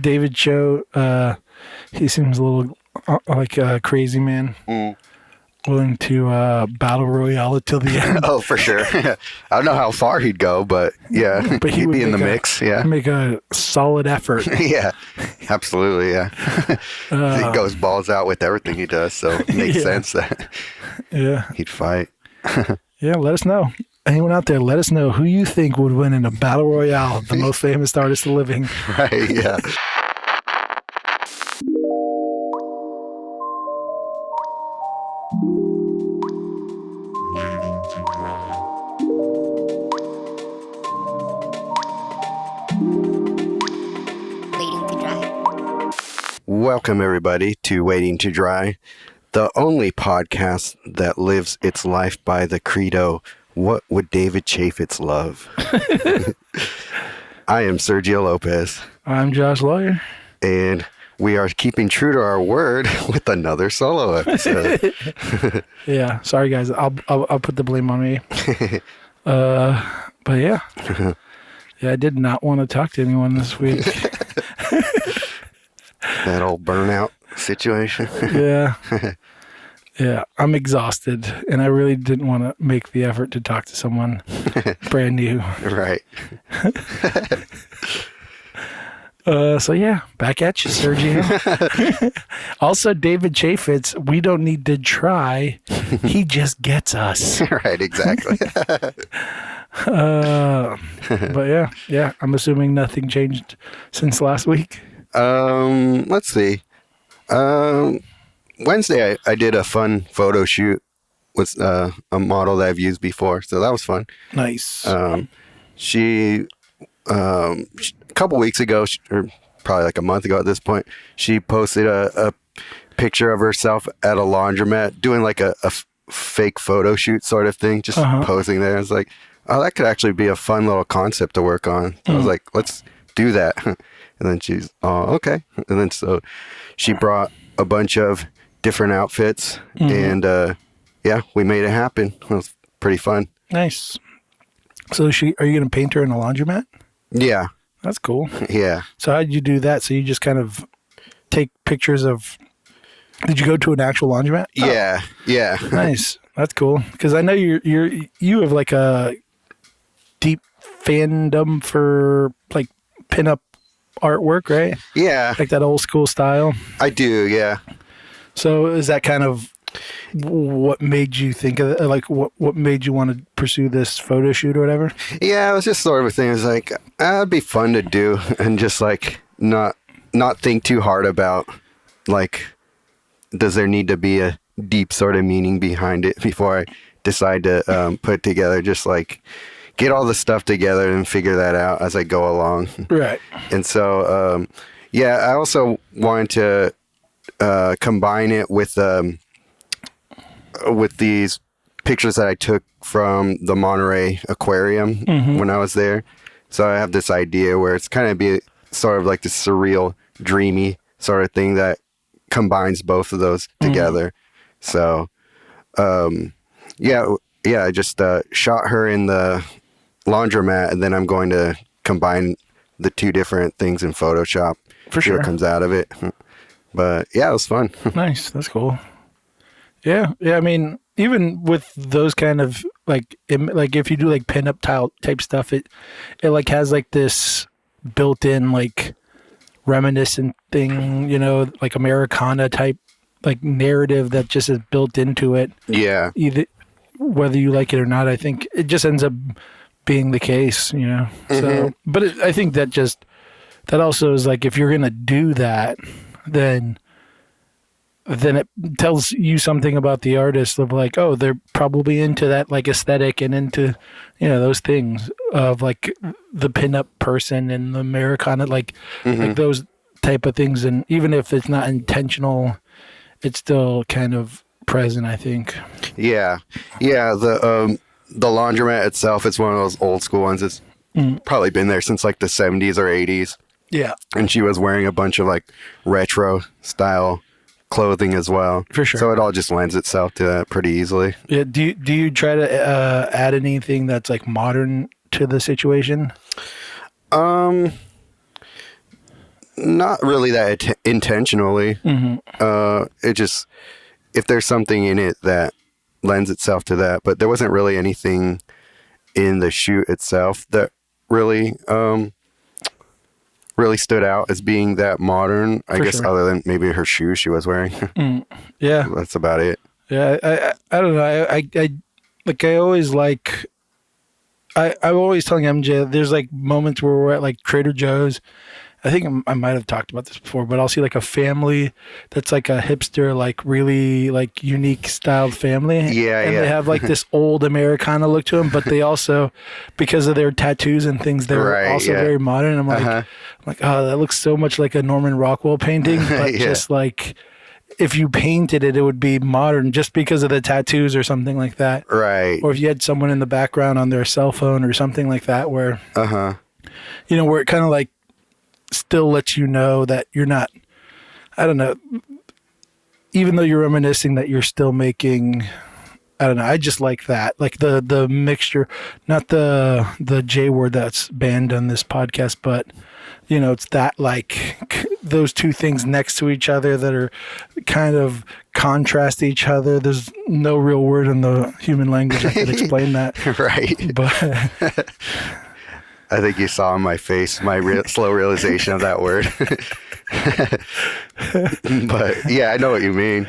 David show. He seems a little like a crazy man. Willing to battle royale it till the end. Oh, for sure. I don't know how far he'd go, but yeah, but he'd be in the mix. Yeah, make a solid effort. Yeah, absolutely. Yeah, he goes balls out with everything he does, so it makes sense that he'd fight. Yeah, let us know. Anyone out there, let us know who you think would win in a battle royale, the most famous artist living. Right. Yeah. Welcome, everybody, to Waiting to Dry, the only podcast that lives its life by the credo, what would David Chaffetz love? I am Sergio Lopez. I'm Josh Lawyer. And we are keeping true to our word with another solo episode. Yeah, sorry, guys. I'll put the blame on me. But yeah. Yeah, I did not want to talk to anyone this week. That old burnout situation. Yeah. Yeah, I'm exhausted, and I really didn't want to make the effort to talk to someone brand new. Right. So yeah, back at you, Sergio. Also, David Chaffetz, we don't need to try. He just gets us. Right, exactly. But yeah, I'm assuming nothing changed since last week. Let's see. Wednesday, I did a fun photo shoot with a model that I've used before, so that was fun. Nice. She a couple weeks ago, or probably like a month ago at this point, she posted a picture of herself at a laundromat doing like a fake photo shoot sort of thing, just posing there. I was like, oh, that could actually be a fun little concept to work on. I was like, let's do that. And then she's, oh, okay. And then so she brought a bunch of different outfits and we made it happen. It was pretty fun. Nice. So are you going to paint her in a laundromat? Yeah. That's cool. Yeah. So how did you do that? So you just kind of take pictures of, did you go to an actual laundromat? Yeah. Oh. Yeah. Nice. That's cool. Because I know you have like a deep fandom for like pinup artwork, right? Yeah. Like that old school style? I do, yeah. So is that kind of what made you think of it? Like what made you want to pursue this photo shoot or whatever? Yeah, it was just sort of a thing. It was like, it'd be fun to do and just like not think too hard about like, does there need to be a deep sort of meaning behind it before I decide to put it together? Just like get all the stuff together and figure that out as I go along. Right. And so, I also wanted to combine it with these pictures that I took from the Monterey Aquarium when I was there. So I have this idea where it's kind of be sort of like this surreal, dreamy sort of thing that combines both of those together. So, I just shot her in the laundromat, and then I'm going to combine the two different things in Photoshop. For sure. See what comes out of it. But yeah, it was fun. Nice. That's cool. Yeah. I mean, even with those kind of like if you do like pinup type stuff, it like has like this built-in like reminiscent thing, like Americana type like narrative that just is built into it. Yeah. Either whether you like it or not, I think it just ends up being the case, So, but I think that also is like, if you're going to do that, then it tells you something about the artist of like, oh, they're probably into that like aesthetic and into, those things of like the pinup person and the Americana, like those type of things. And even if it's not intentional, it's still kind of present, I think. Yeah. The laundromat itself, it's one of those old school ones. It's probably been there since like the 70s or 80s. Yeah. And she was wearing a bunch of like retro style clothing as well. For sure. So it all just lends itself to that pretty easily. Yeah. Do you try to add anything that's like modern to the situation? Not really that intentionally. It just, if there's something in it that lends itself to that, but there wasn't really anything in the shoot itself that really really stood out as being that modern. I guess sure. other than maybe her shoes she was wearing. Yeah. That's about it. Yeah. I don't know. I always like, I'm always telling MJ, there's like moments where we're at like Trader Joe's. I think I might have talked about this before, but I'll see like a family that's like a hipster, like really like unique styled family. Yeah, and yeah. they have like this old Americana look to them, but they also, because of their tattoos and things, they're also very modern. I'm like, oh, that looks so much like a Norman Rockwell painting, but just like if you painted it, it would be modern just because of the tattoos or something like that. Right. Or if you had someone in the background on their cell phone or something like that, where, you know, where it kind of like still lets you know that you're not, I don't know, even though you're reminiscing, that you're still making, I don't know, I just like that. Like the mixture, not the J word that's banned on this podcast, but you know, it's that like those two things next to each other that are kind of contrast each other. There's no real word in the human language that could explain that. Right. But I think you saw in my face my slow realization of that word. But yeah, I know what you mean.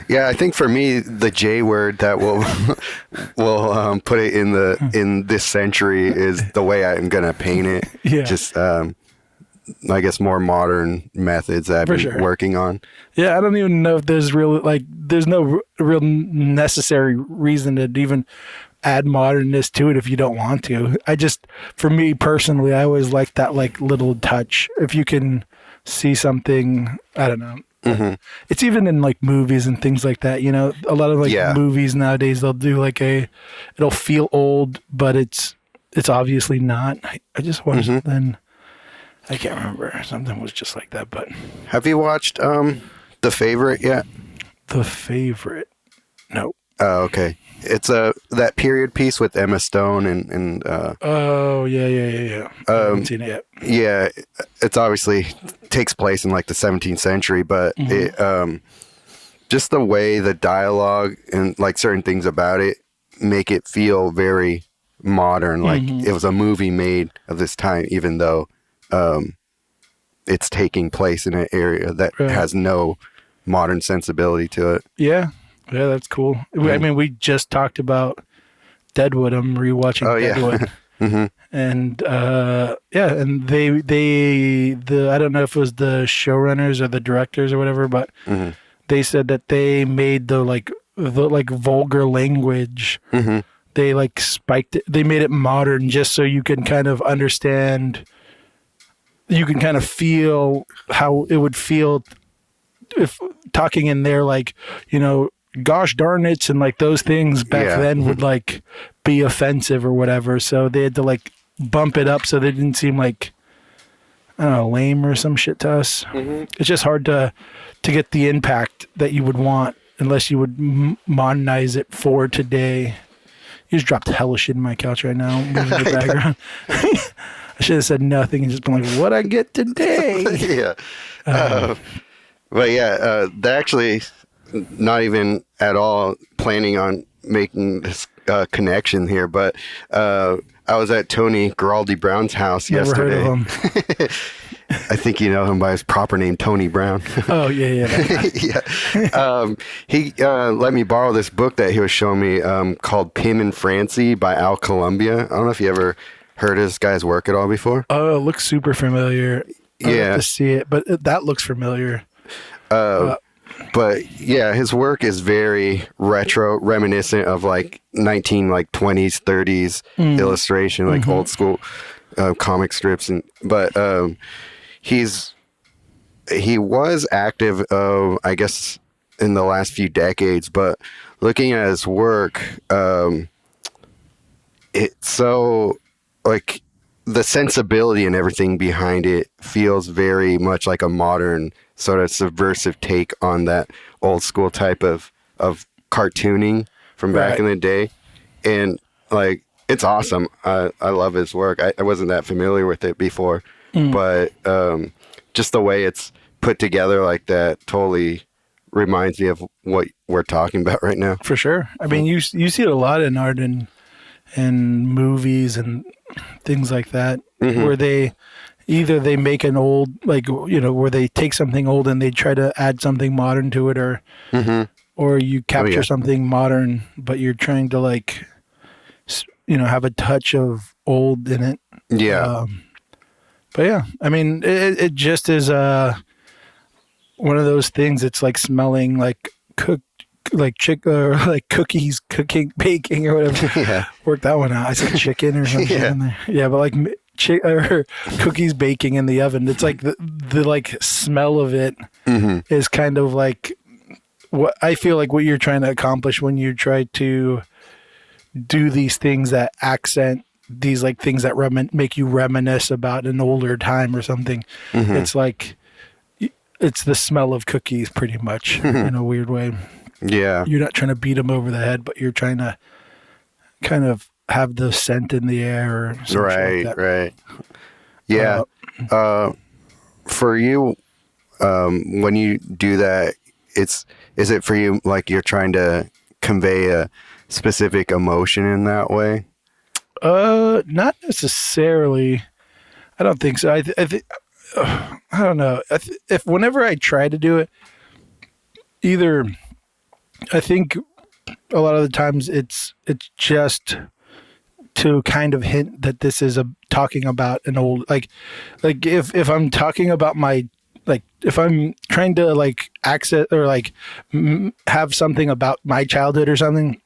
Yeah, I think for me, the J word that will put it in this century is the way I'm gonna paint it. Yeah. Just I guess more modern methods that I've been working on. Yeah, I don't even know if there's there's no real necessary reason to even add modernness to it if you don't want to. For me personally, I always like that like little touch. If you can see something, I don't know. It's even in like movies and things like that, you know, a lot of like movies nowadays, they'll do like it'll feel old, but it's obviously not. I just watched then, I can't remember. Something was just like that, but. Have you watched The Favorite yet? The Favorite? No. Oh, okay. It's that period piece with Emma Stone and oh yeah. I haven't seen it yet. Yeah, it's obviously takes place in like the 17th century, but it just the way the dialogue and like certain things about it make it feel very modern, like it was a movie made of this time, even though it's taking place in an area that has no modern sensibility to it. Yeah, that's cool. I mean, we just talked about Deadwood. I'm rewatching Deadwood. And and the I don't know if it was the showrunners or the directors or whatever, but they said that they made the vulgar language. They like spiked it. They made it modern just so you can kind of understand. You can kind of feel how it would feel if talking in there, like, you know, gosh darn it, and like those things back then would like be offensive or whatever. So they had to like bump it up so they didn't seem like, I don't know, lame or some shit to us. It's just hard to get the impact that you would want unless you would modernize it for today. You just dropped hella shit in my couch right now. Moving the background. I should have said nothing and just been like, what I get today. But yeah, they're actually not even at all planning on making this connection here, but I was at Tony Giraldi Brown's house yesterday. Never heard of him. I think you know him by his proper name, Tony Brown. Oh, yeah. He let me borrow this book that he was showing me called Pim and Francie by Al Columbia. I don't know if you ever heard this guy's work at all before. Oh, it looks super familiar. I'd have to see it, but that looks familiar. But yeah, his work is very retro, reminiscent of like 20s, 30s illustration, like old school comic strips. But he was active, I guess, in the last few decades. But looking at his work, it's so like the sensibility and everything behind it feels very much like a modern sort of subversive take on that old school type of cartooning from back in the day. And like, it's awesome. I love his work. I wasn't that familiar with it before, but just the way it's put together like that totally reminds me of what we're talking about right now. For sure. I mean, you see it a lot in art and movies and things like that, where they make an old, like, where they take something old and they try to add something modern to it, or you capture something modern, but you're trying to, like, have a touch of old in it. Yeah. But yeah, I mean, it just is one of those things. It's like smelling like cooked, like chicken, or like cookies, baking, or whatever. Yeah. Work that one out. I said chicken or something in there. Yeah, but like or cookies baking in the oven. It's like the like smell of it is kind of like what I feel like what you're trying to accomplish when you try to do these things that accent these, like, things that make you reminisce about an older time or something. It's like it's the smell of cookies, pretty much, in a weird way. Yeah. You're not trying to beat them over the head, but you're trying to kind of have the scent in the air or something like that. Right. Yeah. For you, when you do that, is it for you like you're trying to convey a specific emotion in that way? Not necessarily. I don't think so. I don't know. If whenever I try to do it, either I think a lot of the times it's just to kind of hint that this is talking about an old, like if I'm talking about my, like, if I'm trying to, like, access or, like, have something about my childhood or something,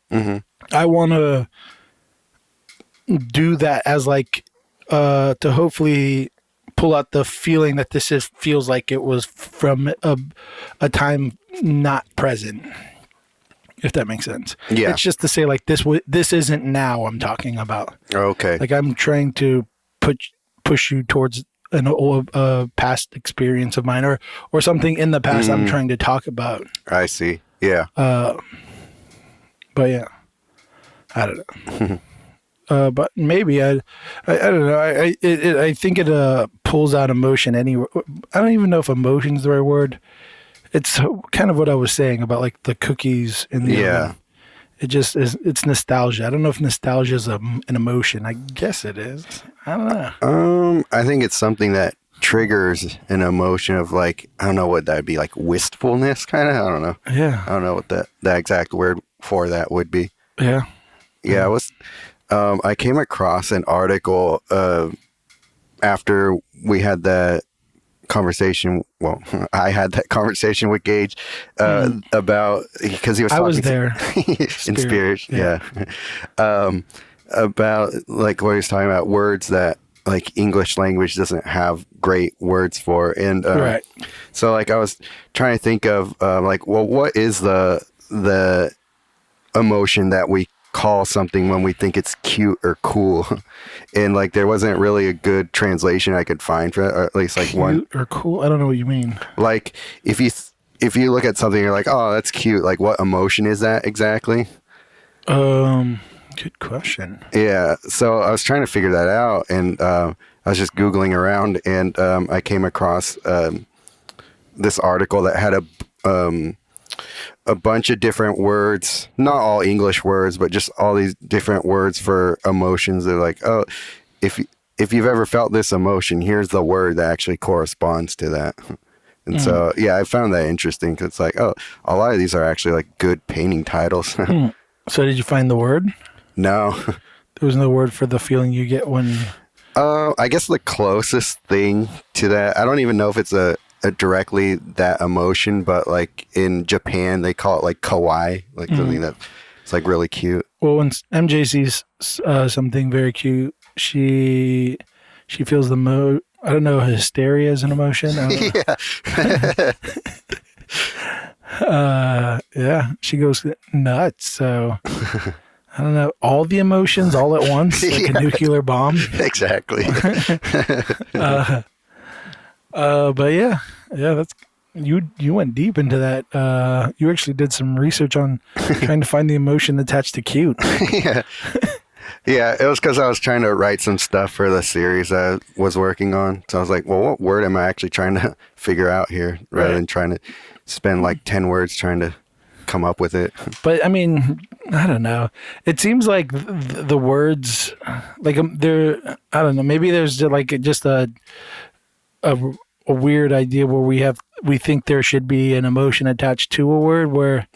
I want to do that as, like, to hopefully pull out the feeling that feels like it was from a time not present, if that makes sense. Yeah. It's just to say, like, this isn't now I'm talking about. Okay. Like, I'm trying to push you towards a past experience of mine, or something in the past I'm trying to talk about. I see. Yeah. But yeah, I don't know. But maybe I don't know. I think it pulls out emotion anyway. I don't even know if emotion's the right word. It's kind of what I was saying about, like, the cookies in the oven. It just is. It's nostalgia. I don't know if nostalgia is an emotion. I guess it is. I don't know. I think it's something that triggers an emotion of, like, I don't know what that'd be, like wistfulness, kind of. I don't know. Yeah. I don't know what the exact word for that would be. Yeah. Yeah. It was. I came across an article after we had that conversation. Well, I had that conversation with Gage about, because he was talking. I was there in spirit. Yeah. About, like, what he was talking about, words that, like, English language doesn't have great words for, and right. So, like, I was trying to think of like, well, what is the emotion that we call something when we think it's cute or cool, and, like, there wasn't really a good translation I could find for it, or at least, like, cute one or cool. I don't know what you mean. Like, if you look at something, you're like, oh, that's cute. Like, what emotion is that exactly? Good question. Yeah. So I was trying to figure that out, and I was just Googling around, and I came across this article that had a bunch of different words, not all English words, but just all these different words for emotions. They're like, oh, if you've ever felt this emotion, here's the word that actually corresponds to that. And so, yeah, I found that interesting, because it's like, oh, a lot of these are actually, like, good painting titles. So did you find the word? No. There was no word for the feeling you get when... I guess the closest thing to that, I don't even know if it's a directly that emotion, but, like, in Japan, they call it, like, kawaii, like something that it's, like, really cute. Well, when MJ sees something very cute, she feels the I don't know, hysteria is an emotion. Yeah. Yeah, she goes nuts. So I don't know, all the emotions all at once, like a nuclear bomb. Exactly. But yeah, that's you went deep into that. You actually did some research on trying to find the emotion attached to cute. Yeah. Yeah, it was because I was trying to write some stuff for the series I was working on. So I was like, well, what word am I actually trying to figure out here rather than trying to spend like 10 words trying to come up with it. But I mean, I don't know. It seems like the words, like they're, I don't know. Maybe there's like just a weird idea where we think there should be an emotion attached to a word where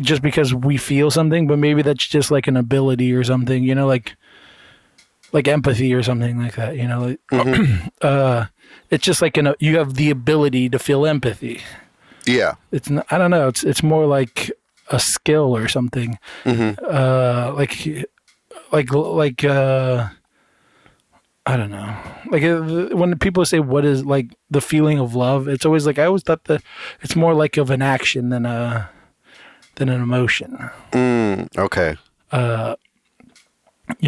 just because we feel something, but maybe that's just like an ability or something, you know, like empathy or something like that, you know, like, it's just like, you have the ability to feel empathy. Yeah. It's not, I don't know. It's more like a skill or something. Like, I don't know. Like when people say what is like the feeling of love, it's always like I always thought that it's more like of an action than an emotion. Okay. You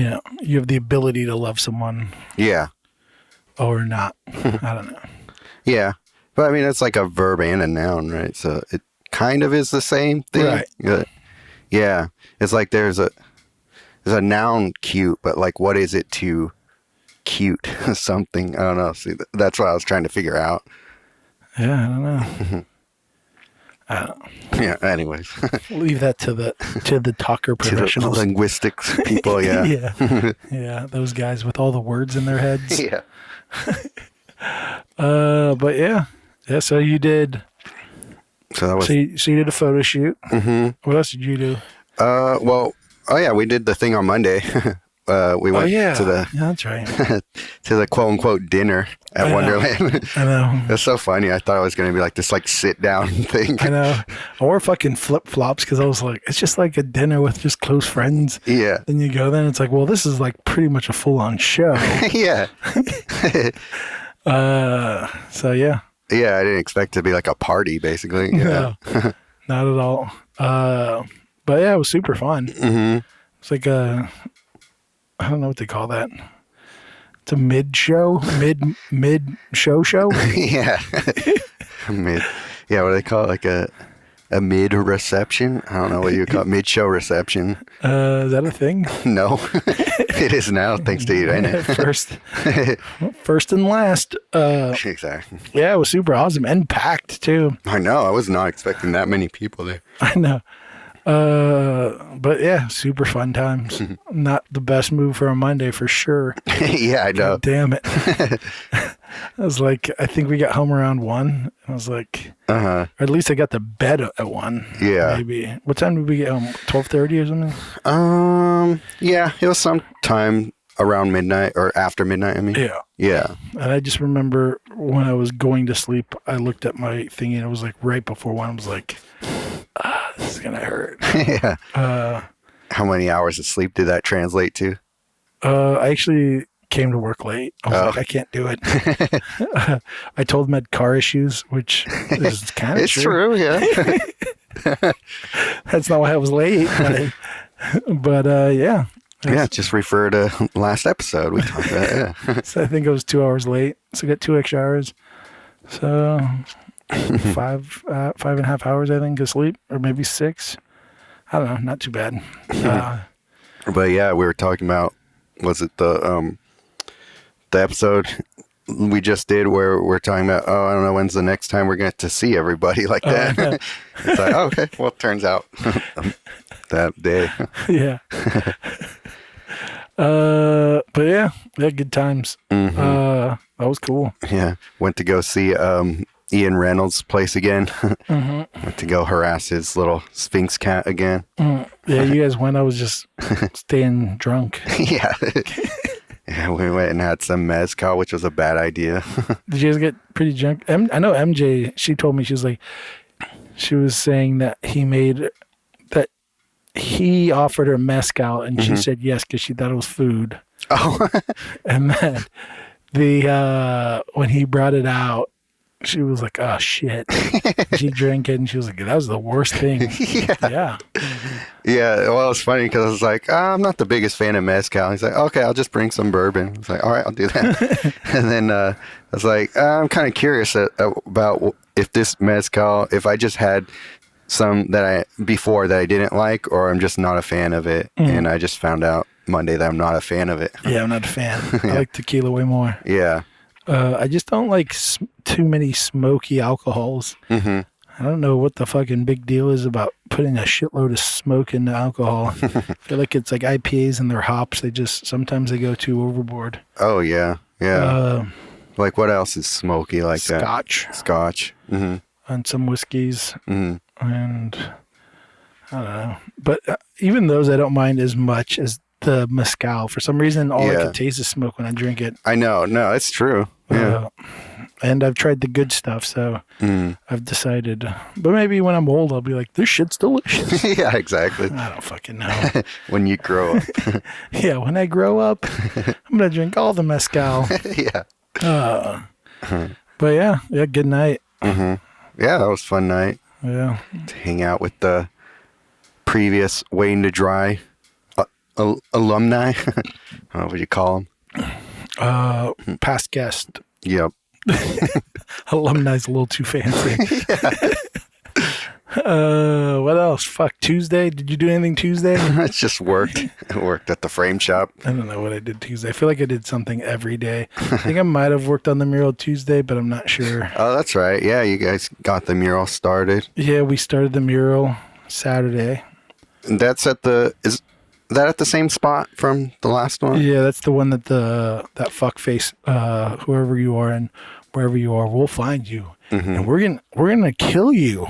know, you have the ability to love someone. Yeah. Or not. I don't know. Yeah. But I mean, it's like a verb and a noun, right? So it kind of is the same thing. Right. Yeah. It's like there's a noun cute, but like what is it to cute something? I don't know. See, that's what I was trying to figure out. Yeah, I don't know. I don't know. Yeah, anyways. Leave that to the talker professionals. To the linguistics people, yeah. Yeah. Yeah, those guys with all the words in their heads. Yeah. But yeah. Yeah, so you did. So that was. So you did a photo shoot. Mm-hmm. What else did you do? We did the thing on Monday. We went to the. Yeah, that's right. to the quote unquote dinner at Wonderland. I know. That's so funny. I thought it was going to be like this like sit down thing. I know. I wore fucking flip flops because I was like, it's just like a dinner with just close friends. Yeah. Then you go there and it's like, well, this is like pretty much a full on show. Yeah. So yeah. Yeah, I didn't expect it to be like a party, basically. Yeah. No, not at all. But yeah, it was super fun. Mm-hmm. It's like I don't know what they call that. It's a mid show. Yeah. Yeah, what do they call it? Like a mid reception? I don't know what you call it. Mid-show reception. Is that a thing? No. It is now, thanks to you, ain't it? First and last. Exactly. Yeah, it was super awesome and packed too. I know. I was not expecting that many people there. I know. But yeah, super fun times. Not the best move for a Monday for sure. Yeah, I know. God damn it. I was like, I think we got home around 1. I was like, or at least I got to bed at 1. Yeah. Maybe. What time did we get home? 12:30 or something? Yeah, it was sometime around midnight or after midnight, I mean. Yeah. Yeah. And I just remember when I was going to sleep, I looked at my thingy and it was like right before 1. I was like, this is gonna hurt. Yeah. How many hours of sleep did that translate to? I actually came to work late. I was like, I can't do it. I told him I had car issues, which is kind of it's true. Yeah. That's not why I was late. But yeah. Yeah, just refer to last episode we talked about. Yeah. So I think I was 2 hours late. So I got 2 extra hours. So 5.5 hours, I think, of sleep, or maybe 6. I don't know. Not too bad. But yeah, we were talking about, was it the episode we just did where we're talking about, I don't know when's the next time we're going to see everybody like that. It's like, okay, well, it turns out that day. Yeah. But yeah, good times. That was cool. Yeah. Went to go see Ian Reynolds' place again. Went to go harass his little Sphinx cat again. Yeah, you guys went. I was just staying drunk. Yeah. Yeah, we went and had some mezcal, which was a bad idea. Did you guys get pretty drunk? I know MJ, she told me, she was saying that he offered her mezcal and she said yes because she thought it was food. Oh. And then when he brought it out, she was like, oh shit. She drank it and she was like, that was the worst thing. Yeah. Yeah, well, it's funny because I was like, I'm not the biggest fan of mezcal. He's like, okay, I'll just bring some bourbon. I was like, all right, I'll do that. And then I was like, I'm kind of curious about if this mezcal, if I just had some that I didn't like, or I'm just not a fan of it. And I just found out Monday that I'm not a fan of it. Yeah, I'm not a fan. I like tequila way more. Yeah. I just don't like too many smoky alcohols. Mm-hmm. I don't know what the fucking big deal is about putting a shitload of smoke into alcohol. I feel like it's like IPAs and their hops. Sometimes they go too overboard. Oh, yeah. Yeah. Like what else is smoky like Scotch. that? Scotch. Mm-hmm. And some whiskeys. Mm-hmm. And I don't know. But even those I don't mind as much as the mezcal. For some reason, all I can taste is smoke when I drink it. I know. No, it's true. Yeah. And I've tried the good stuff, so I've decided. But maybe when I'm old, I'll be like, this shit's delicious. Yeah, exactly. I don't fucking know. When you grow up. Yeah, when I grow up, I'm going to drink all the mezcal. Yeah. But yeah, good night. Mm-hmm. Yeah, that was a fun night. Yeah. To hang out with the previous Waiting to Dry alumni. I don't know what you call them. Past guest. Yep. Alumni's a little too fancy. What else? Fuck, Tuesday? Did you do anything Tuesday? It just worked. I worked at the frame shop. I don't know what I did Tuesday. I feel like I did something every day. I think I might have worked on the mural Tuesday, but I'm not sure. Oh, that's right. Yeah, you guys got the mural started. Yeah, we started the mural Saturday. And is that at the same spot from the last one? Yeah, that's the one that that fuckface, whoever you are and wherever you are, we'll find you. Mm-hmm. And we're gonna kill you.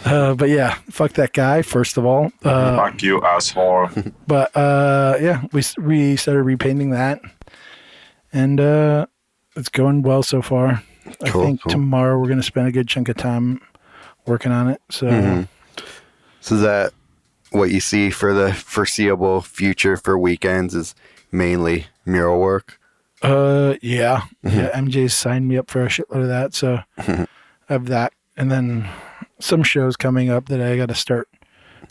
But yeah, fuck that guy, first of all. Fuck you, asshole. But yeah, we started repainting that, and it's going well so far. Cool, I think tomorrow we're gonna spend a good chunk of time working on it. So, So is that what you see for the foreseeable future for weekends is mainly mural work? Yeah. MJ's signed me up for a shitload of that, so I have that, and then some shows coming up that I got to start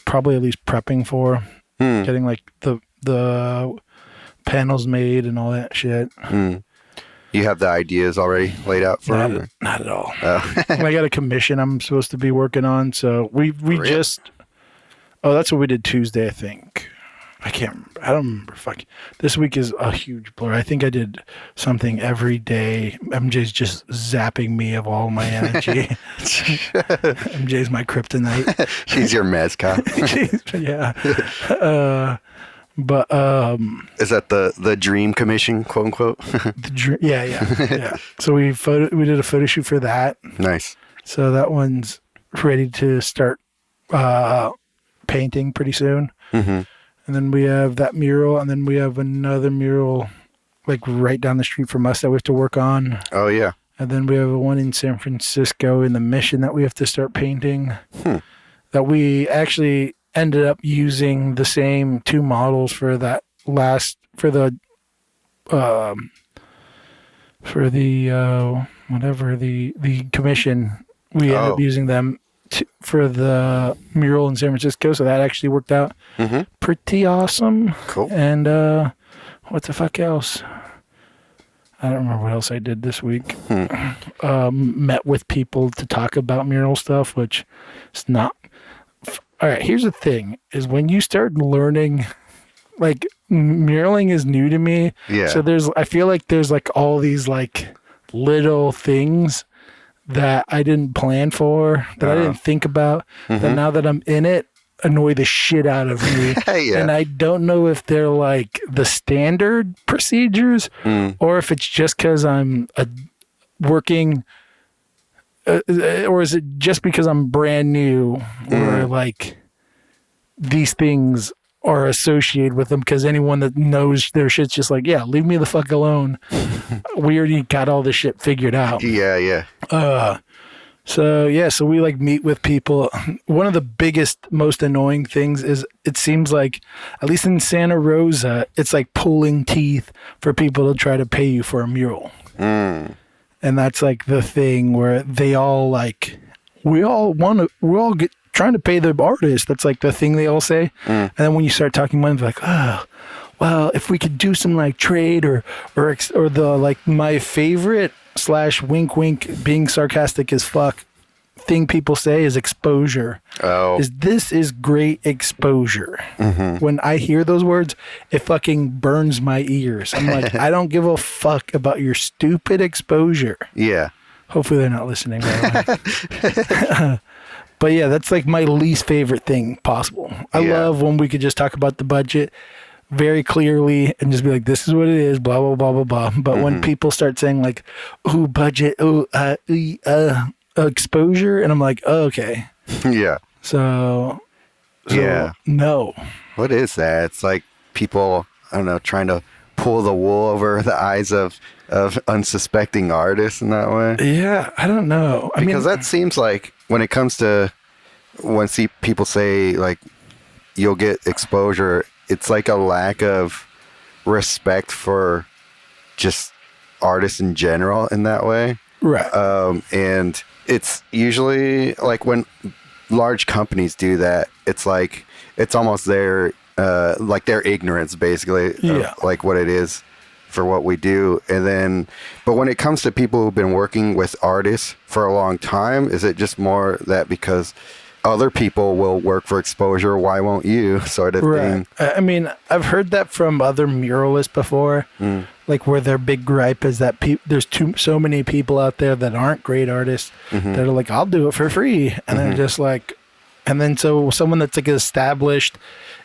probably at least prepping for, getting like the panels made and all that shit. You have the ideas already laid out for them? Not at all. I got a commission I'm supposed to be working on, so we just. Oh, that's what we did Tuesday, I think. I can't remember. I don't remember. Fuck. This week is a huge blur. I think I did something every day. MJ's just zapping me of all my energy. MJ's my kryptonite. She's your mezcal. Yeah. But is that the dream commission, quote unquote? Yeah. So we did a photo shoot for that. Nice. So that one's ready to start painting pretty soon. Mm-hmm. And then we have that mural, and then we have another mural like right down the street from us that we have to work on. Oh, yeah. And then we have one in San Francisco in the Mission that we have to start painting. That we actually ended up using the same two models for the commission. We ended up using them for the mural in San Francisco, so that actually worked out pretty awesome. Cool. And what the fuck else? I don't remember what else I did this week. Met with people to talk about mural stuff, which is not. All right, here's the thing: is when you start learning, like muraling is new to me. Yeah. So I feel like there's like all these like little things that I didn't plan for, that I didn't think about, that now that I'm in it, annoy the shit out of me. Yeah. And I don't know if they're like the standard procedures or if it's just because I'm working, or is it just because I'm brand new, or like these things are associated with them, because anyone that knows their shit's just like, yeah, leave me the fuck alone. We already got all this shit figured out. Yeah. So we like meet with people. One of the biggest, most annoying things is it seems like, at least in Santa Rosa, it's like pulling teeth for people to try to pay you for a mural. And that's like the thing where they all like, we're all trying to pay the artist. That's like the thing they all say. And then when you start talking money, they're like, oh, well, if we could do some like trade or the like my favorite / wink being sarcastic as fuck thing people say is exposure. Oh. This is great exposure. When I hear those words, it fucking burns my ears. I'm like, I don't give a fuck about your stupid exposure. Yeah. Hopefully they're not listening, by the way. But yeah, that's like my least favorite thing possible. I love when we could just talk about the budget very clearly and just be like, this is what it is, blah, blah, blah, blah, blah. But when people start saying like, ooh, budget, ooh, exposure, and I'm like, oh, okay. Yeah. So yeah. No. What is that? It's like people, I don't know, trying to pull the wool over the eyes of unsuspecting artists in that way. Yeah, I don't know. Because that seems like when it comes to when people say like you'll get exposure, it's like a lack of respect for just artists in general in that way. Right. And it's usually like when large companies do that, it's like it's almost their like their ignorance basically of like what it is for what we do. And then but when it comes to people who've been working with artists for a long time, is it just more that because other people will work for exposure, why won't you, sort of thing? I mean, I've heard that from other muralists before, like where their big gripe is that there's so many people out there that aren't great artists that are like, I'll do it for free. And they're just like, and then so someone that's like established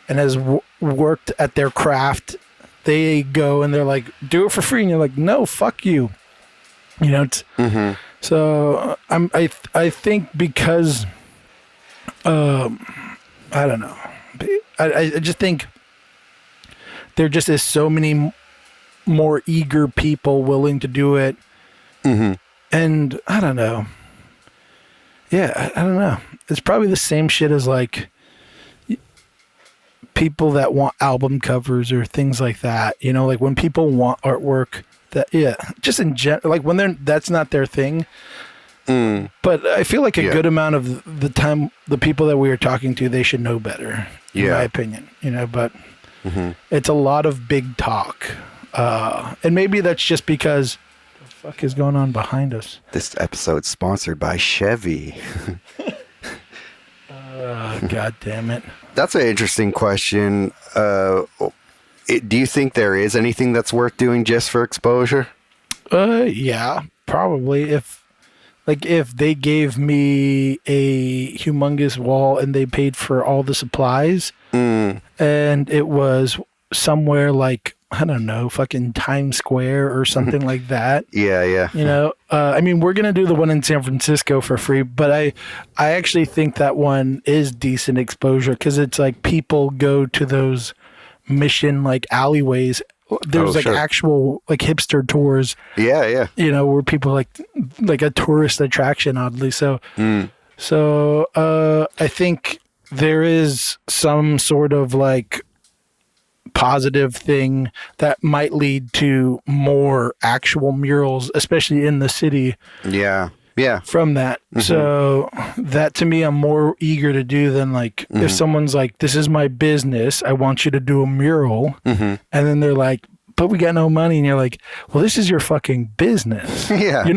and has worked at their craft, they go and they're like, do it for free. And you're like, no, fuck you. You know? So I think because... I don't know. I just think there just is so many more eager people willing to do it. And I don't know. Yeah, I don't know. It's probably the same shit as like people that want album covers or things like that. You know, like when people want artwork that, just in general, like when that's not their thing. But I feel like a good amount of the time, the people that we are talking to, they should know better, in my opinion, you know, but it's a lot of big talk. And maybe that's just because what the fuck is going on behind us? This episode's sponsored by Chevy. God damn it. That's an interesting question. Do you think there is anything that's worth doing just for exposure? Yeah, probably. If they gave me a humongous wall and they paid for all the supplies and it was somewhere like, I don't know, fucking Times Square or something like that. Yeah. You know, I mean, we're going to do the one in San Francisco for free, but I actually think that one is decent exposure because it's like people go to those mission like alleyways. There's actual like hipster tours. Yeah. You know, where people like a tourist attraction, oddly. So I think there is some sort of like positive thing that might lead to more actual murals, especially in the city. Yeah. From that. So that to me, I'm more eager to do than like if someone's like, this is my business, I want you to do a mural. And then they're like, but we got no money. And you're like, well, this is your fucking business. Yeah. You're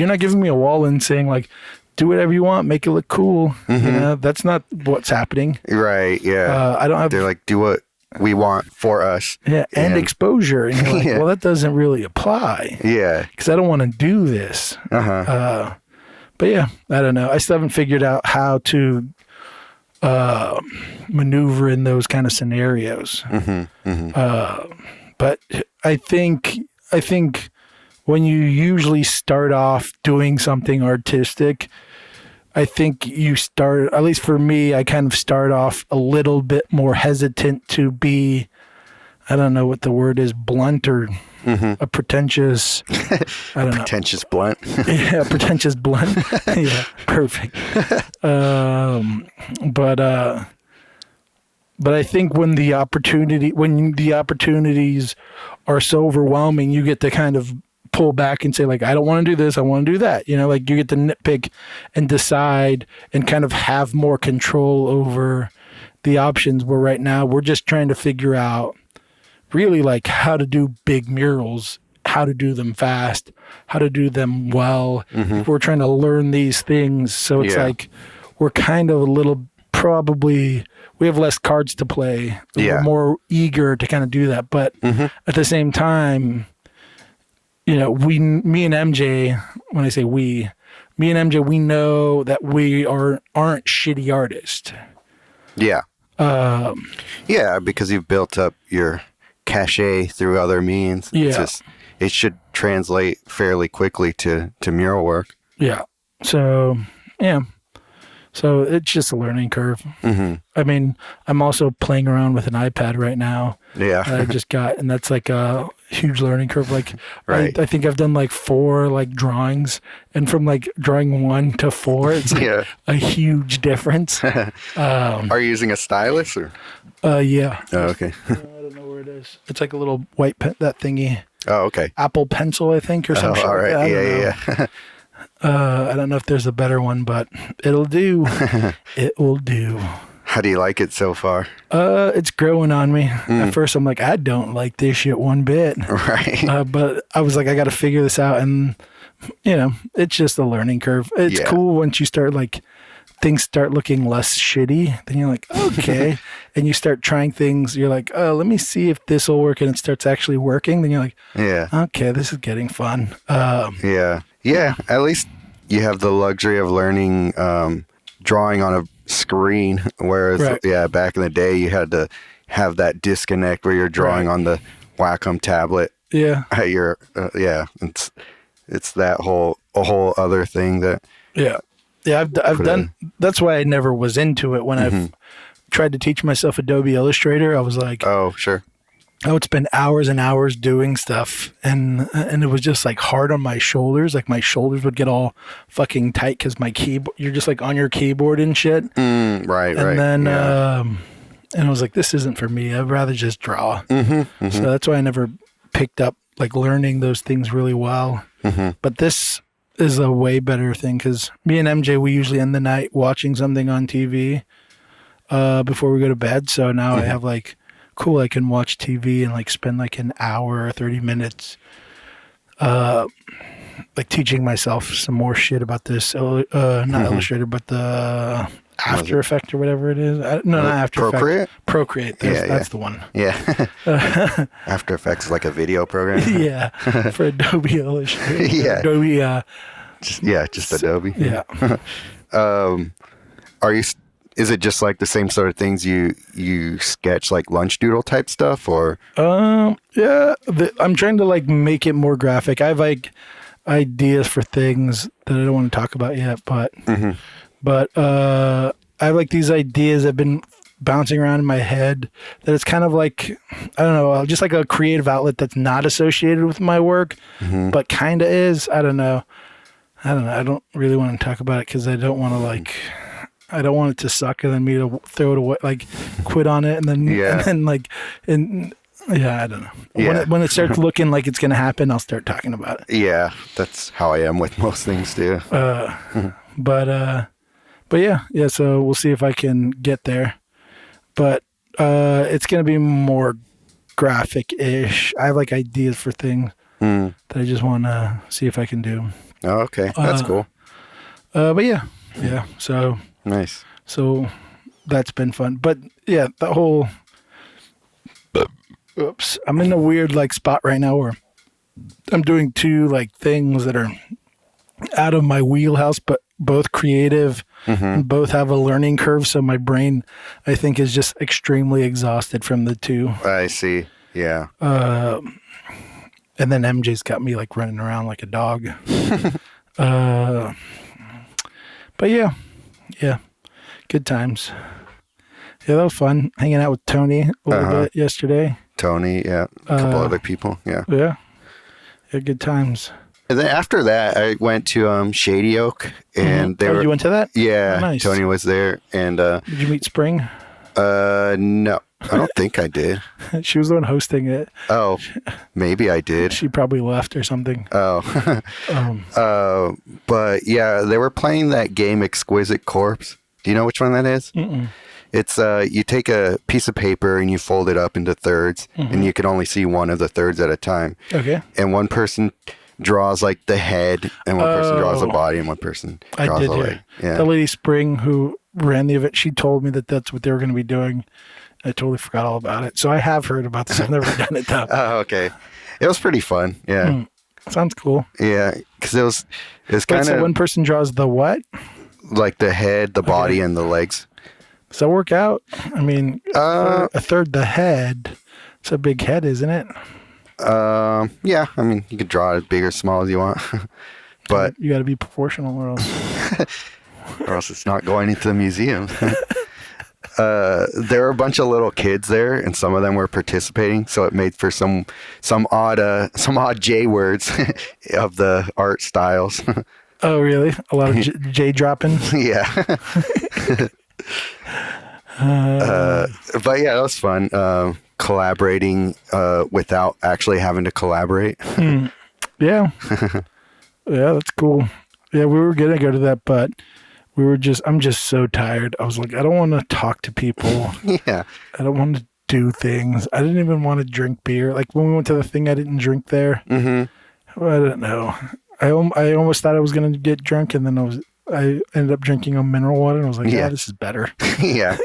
not giving me a wall and saying like, do whatever you want, make it look cool. You know, that's not what's happening. Right. Yeah. I don't have. They're like, do what we want for us. Yeah. And exposure. And you're like, well, that doesn't really apply. Yeah. Because I don't want to do this. But yeah, I don't know. I still haven't figured out how to maneuver in those kind of scenarios. But I think when you usually start off doing something artistic, I think you start, at least for me, I kind of start off a little bit more hesitant to be, I don't know what the word is, blunt or a pretentious, I don't know. Pretentious blunt. Yeah, pretentious blunt. Yeah, perfect. But I think when the opportunities are so overwhelming, you get to kind of pull back and say like, I don't want to do this, I want to do that. You know, like you get to nitpick and decide and kind of have more control over the options, where right now we're just trying to figure out really like how to do big murals, how to do them fast, how to do them well. We're trying to learn these things. So it's like we're kind of a little probably we have less cards to play. We're more eager to kind of do that. But at the same time, me and MJ, when I say me and MJ, we know that we aren't shitty artists. Yeah. Because you've built up your cachet through other means. Yeah. It should translate fairly quickly to mural work. Yeah. So, yeah. So it's just a learning curve. I mean, I'm also playing around with an iPad right now. Yeah. That I just got, and that's like a huge learning curve. Like, right. I think I've done like 4 like drawings, and from like drawing 1 to 4, it's like a huge difference. Are you using a stylus or? Yeah. Oh, okay. I don't know where it is. It's like a little white pen, that thingy. Oh, okay. Apple Pencil, I think, or something. Oh, all right. Like Yeah. I don't know if there's a better one, but it'll do. It will do. How do you like it so far? It's growing on me. At first, I'm like, I don't like this shit one bit. Right. But I was like, I got to figure this out, and it's just a learning curve. It's cool once you start like things start looking less shitty. Then you're like, okay, and you start trying things. You're like, oh, let me see if this will work, and it starts actually working. Then you're like, okay, this is getting fun. Yeah, at least you have the luxury of learning drawing on a screen, whereas back in the day you had to have that disconnect where you're drawing on the Wacom tablet. Yeah. At your it's that whole other thing that I've done. That's why I never was into it when I've tried to teach myself Adobe Illustrator. I was like, oh sure. I would spend hours and hours doing stuff, and it was just like hard on my shoulders. Like my shoulders would get all fucking tight because my keyboard. You're just like on your keyboard and shit. Right. And then, and I was like, this isn't for me. I'd rather just draw. So that's why I never picked up like learning those things really well. But this is a way better thing because me and MJ, we usually end the night watching something on TV before we go to bed. So now I have like. Cool, I can watch TV and like spend like an hour or 30 minutes like teaching myself some more shit about this not Illustrator but the After Effect or whatever it is. Not After Effect. Procreate. That's the one. Yeah. After Effects is like a video program. Yeah. For Adobe Illustrator. Yeah. Adobe just Adobe. Yeah. Is it just like the same sort of things you sketch, like lunch doodle type stuff, or? I'm trying to like make it more graphic. I have like ideas for things that I don't want to talk about yet, but I have like these ideas that have been bouncing around in my head that it's kind of like, I don't know, just like a creative outlet that's not associated with my work, but kind of is. I don't know. I don't really want to talk about it because I don't want to like... I don't want it to suck and then me to throw it away, like quit on it, and then I don't know. When it starts looking like it's going to happen, I'll start talking about it. Yeah, that's how I am with most things too. But yeah. So we'll see if I can get there. But it's going to be more graphic-ish. I have like ideas for things that I just want to see if I can do. Oh, okay, that's cool. But yeah. So. Nice. So that's been fun. But yeah, the whole I'm in a weird like spot right now where I'm doing 2 like things that are out of my wheelhouse, but both creative and both have a learning curve. So my brain, I think, is just extremely exhausted from the 2. I see. Yeah. And then MJ's got me like running around like a dog. But yeah, good times. Yeah, that was fun. Hanging out with Tony a little bit yesterday. Tony, a couple other people, Yeah, good times. And then after that, I went to Shady Oak, and you went to that? Yeah, oh, nice. Tony was there, and did you meet Spring? No, I don't think I did. She was the one hosting it. Oh, maybe I did. She probably left or something. Oh, but yeah, they were playing that game Exquisite Corpse. Do you know which one that is? It's you take a piece of paper and you fold it up into thirds, and you can only see one of the thirds at a time. Okay. And one person draws like the head, and one person draws the body, and one person draws the leg. Yeah. The lady Spring who ran the event, she told me that that's what they were going to be doing. I totally forgot all about it. So I have heard about this. I've never done it though. Oh, okay. It was pretty fun. Yeah. Sounds cool. Yeah, because it was kind of so one person draws the what? like the head, the body, and the legs. Does that work out? I mean, a third the head. It's a big head, isn't it? Yeah. I mean, you can draw it as big or small as you want, but You got to be proportional, or else. it's not going into the museum. There were a bunch of little kids there, and some of them were participating, so it made for some odd J words of the art styles. Oh, really? A lot of J dropping. Yeah. But yeah, it was fun. Collaborating without actually having to collaborate. Yeah. Yeah, that's cool. Yeah, we were going to go to that, but I'm just so tired. I was like, I don't want to talk to people. Yeah. I don't want to do things. I didn't even want to drink beer. Like when we went to the thing, I didn't drink there. Mm-hmm. I don't know. I almost thought I was going to get drunk, and then I ended up drinking a mineral water, and I was like, yeah, this is better. Yeah.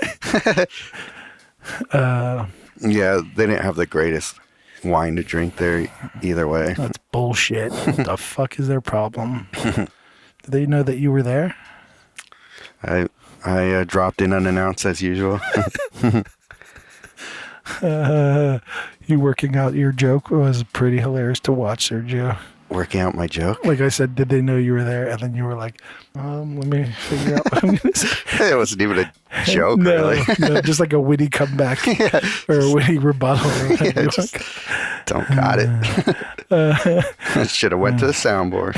Yeah, they didn't have the greatest wine to drink there either way. That's bullshit. What the fuck is their problem? Did they know that you were there? I dropped in unannounced as usual. You working out your joke was pretty hilarious to watch, Sergio. Working out my joke? Like I said, did they know you were there? And then you were like, let me figure out what I'm going to say. It wasn't even a joke, no, really. No, just like a witty comeback or a witty rebuttal. Yeah, just don't got it. I should have went to the soundboard.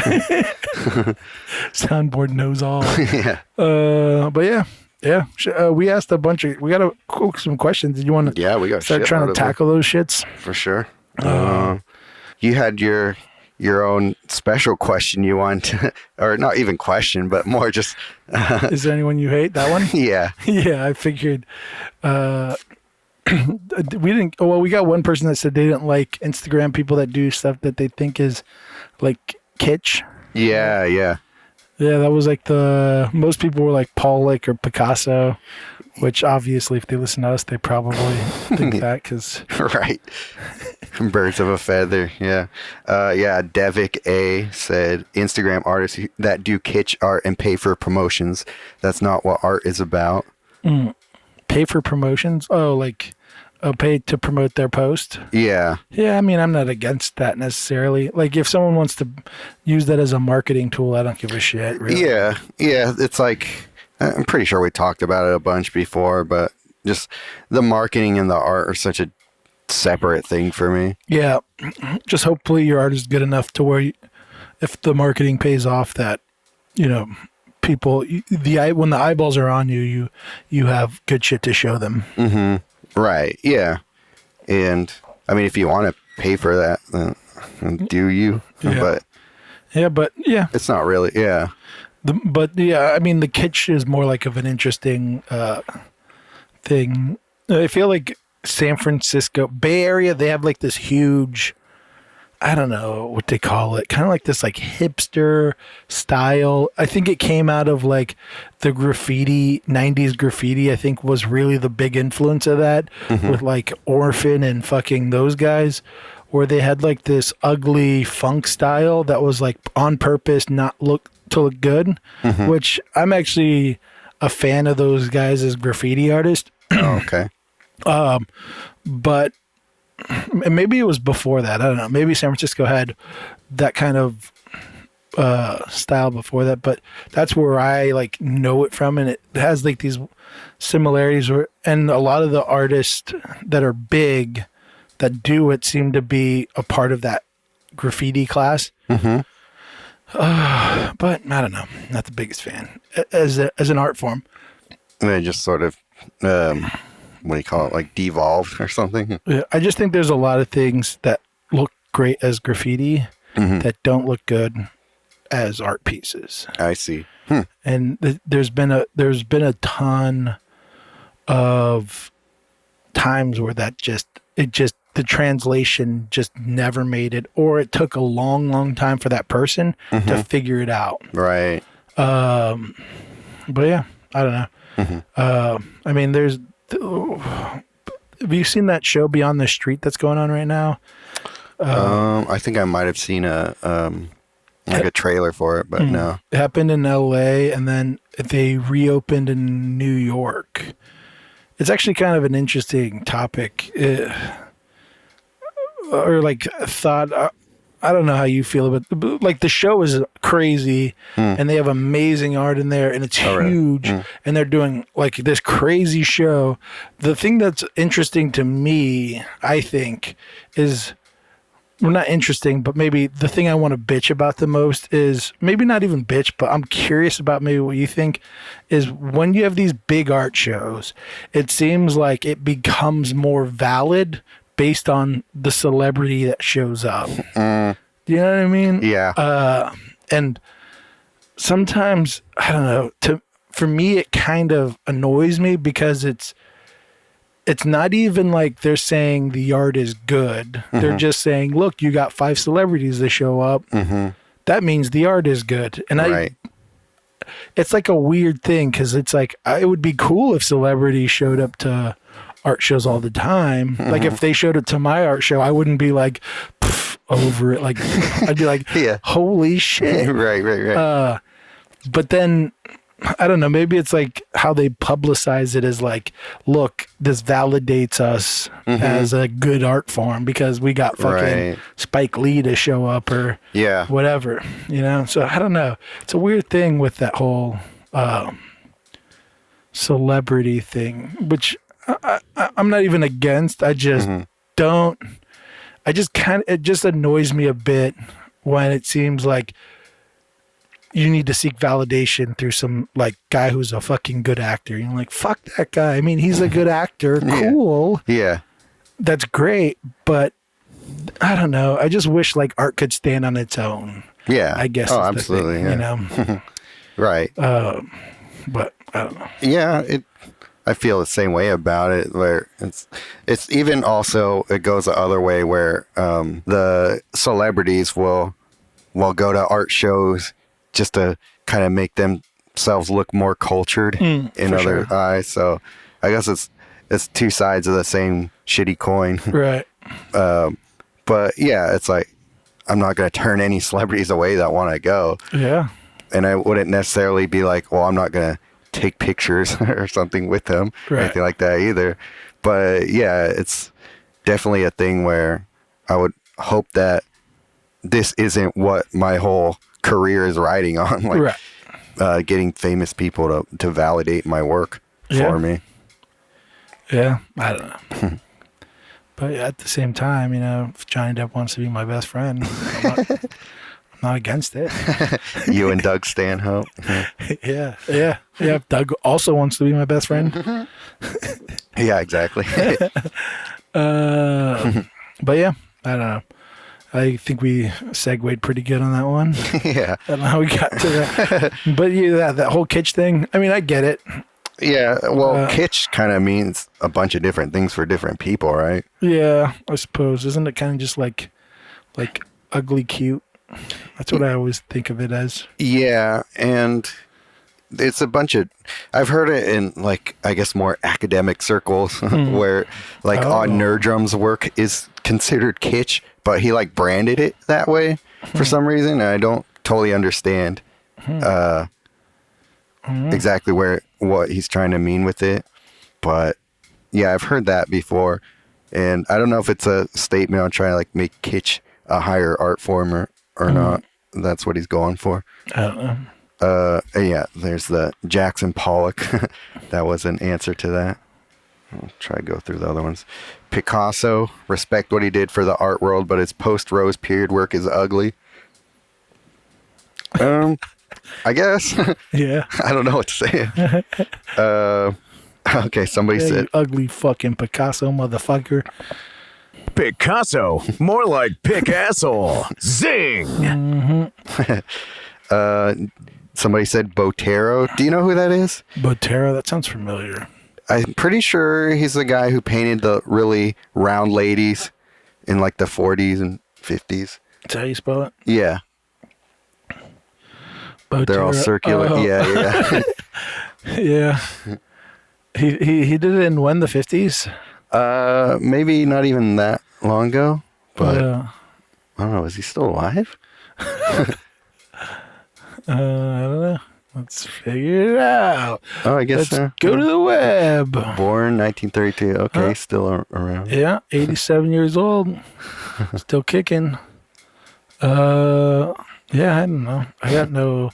Soundboard knows all. Yeah. But yeah. We asked a bunch of, we got to cook some questions. Did you want to we got start trying to tackle those shits? For sure. You had your own special question you want, or not even question, but more just. Is there anyone you hate? That one? Yeah. Yeah, I figured. We got one person that said they didn't like Instagram people that do stuff that they think is like kitsch. Yeah. Yeah, that was like most people were like Pollock or Picasso, which obviously if they listen to us, they probably think that because. Right. Birds of a feather. Yeah. Devic A said Instagram artists that do kitsch art and pay for promotions. That's not what art is about. Pay for promotions? Oh, like pay to promote their post? Yeah. Yeah, I mean, I'm not against that necessarily. Like if someone wants to use that as a marketing tool, I don't give a shit, really. Yeah. It's like, I'm pretty sure we talked about it a bunch before, but just the marketing and the art are such a separate thing for me. Yeah. Just hopefully your art is good enough to where if the marketing pays off that, people, when the eyeballs are on you have good shit to show them. Mm-hmm. Right. Yeah. And I mean, if you want to pay for that, then do you? Yeah. But it's not really. Yeah. I mean, the kitsch is more like of an interesting thing. I feel like San Francisco, Bay Area, they have like this huge, I don't know what they call it, kind of like this like hipster style. I think it came out of like the 90s graffiti, I think was really the big influence of that with like Orphan and fucking those guys, where they had like this ugly funk style that was like on purpose not to look good, which I'm actually a fan of those guys as graffiti artists. Oh, okay. But maybe it was before that. I don't know. Maybe San Francisco had that kind of style before that, but that's where I like know it from, and it has like these similarities. And a lot of the artists that are big that do it seem to be a part of that graffiti class. But I don't know. Not the biggest fan as an art form. They just sort of. What do you call it? Like devolved or something? Yeah, I just think there's a lot of things that look great as graffiti that don't look good as art pieces. I see. And there's been a ton of times where the translation just never made it, or it took a long time for that person to figure it out. Right. But yeah, I don't know. I mean, have you seen that show Beyond the Street that's going on right now? I think I might have seen a trailer for it, but no. It happened in LA and then they reopened in New York. It's actually kind of an interesting topic. Or like thought, I don't know how you feel about it. Like the show is crazy and they have amazing art in there and it's huge and they're doing like this crazy show. The thing that's interesting to me, I think, is, well, not interesting, but maybe the thing I want to bitch about the most is, maybe not even bitch, but I'm curious about maybe what you think, is when you have these big art shows, it seems like it becomes more valid based on the celebrity that shows up. You know what I mean? Yeah. And sometimes, I don't know, for me, it kind of annoys me because it's not even like they're saying the art is good. They're just saying, look, you got 5 celebrities that show up. That means the art is good. And it's like a weird thing because it's like, it would be cool if celebrities showed up to art shows all the time. Like if they showed up to my art show, I wouldn't be like over it. Like I'd be like, holy shit. Right. But then I don't know, maybe it's like how they publicize it as like, look, this validates us as a good art form because we got fucking Spike Lee to show up or whatever, you know? So I don't know. It's a weird thing with that whole celebrity thing, which I'm not even against. I just don't. It just annoys me a bit when it seems like you need to seek validation through some like guy who's a fucking good actor. You're like, fuck that guy. I mean, he's a good actor. Cool. Yeah. That's great. But I don't know. I just wish like art could stand on its own. Yeah. I guess. Oh, absolutely. Thing, you know? Right. But I don't know. Yeah. I feel the same way about it, where it's even also, it goes the other way where the celebrities will go to art shows just to kind of make themselves look more cultured in other eyes. So I guess it's two sides of the same shitty coin. Right. But yeah, it's like, I'm not going to turn any celebrities away that want to go. Yeah. And I wouldn't necessarily be like, well, I'm not going to take pictures or something with them or anything like that either. But yeah, it's definitely a thing where I would hope that this isn't what my whole career is riding on, like getting famous people to validate my work for me. Yeah, I don't know. But at the same time, you know, if Johnny Depp wants to be my best friend, I'm not against it. You and Doug Stanhope. Yeah. If Doug also wants to be my best friend. Yeah, exactly. But yeah, I don't know. I think we segued pretty good on that one. Yeah. I don't know how we got to that. But yeah, that whole kitsch thing, I mean, I get it. Yeah, well, kitsch kind of means a bunch of different things for different people, right? Yeah, I suppose. Isn't it kind of just like ugly cute? That's what I always think of it as. Yeah, and it's a bunch of, I've heard it in like, I guess more academic circles where like Odd Nerdrum's work is considered kitsch, but he like branded it that way for some reason. And I don't totally understand exactly what he's trying to mean with it. But yeah, I've heard that before. And I don't know if it's a statement on trying to like make kitsch a higher art form or not. That's what he's going for. I don't know. Yeah, there's the Jackson Pollock. That was an answer to that. I'll try to go through the other ones. Picasso, respect what he did for the art world, but his post-Rose period work is ugly. I guess. Yeah. I don't know what to say. Okay, somebody said, you ugly fucking Picasso motherfucker. Picasso, more like pick asshole. Zing. Somebody said Botero. Do you know who that is? Botero, that sounds familiar. I'm pretty sure he's the guy who painted the really round ladies in like the 40s and 50s. That's how you spell it? Yeah. Botero. They're all circular. Oh. Yeah. Yeah. He did it in when, the 50s? Maybe not even that long ago, but Yeah. I don't know. Is he still alive? I don't know. Let's figure it out. Oh, I guess Let's go to the web. Born 1932. Okay, still around. Yeah, 87 years old. Still kicking. Yeah, I don't know.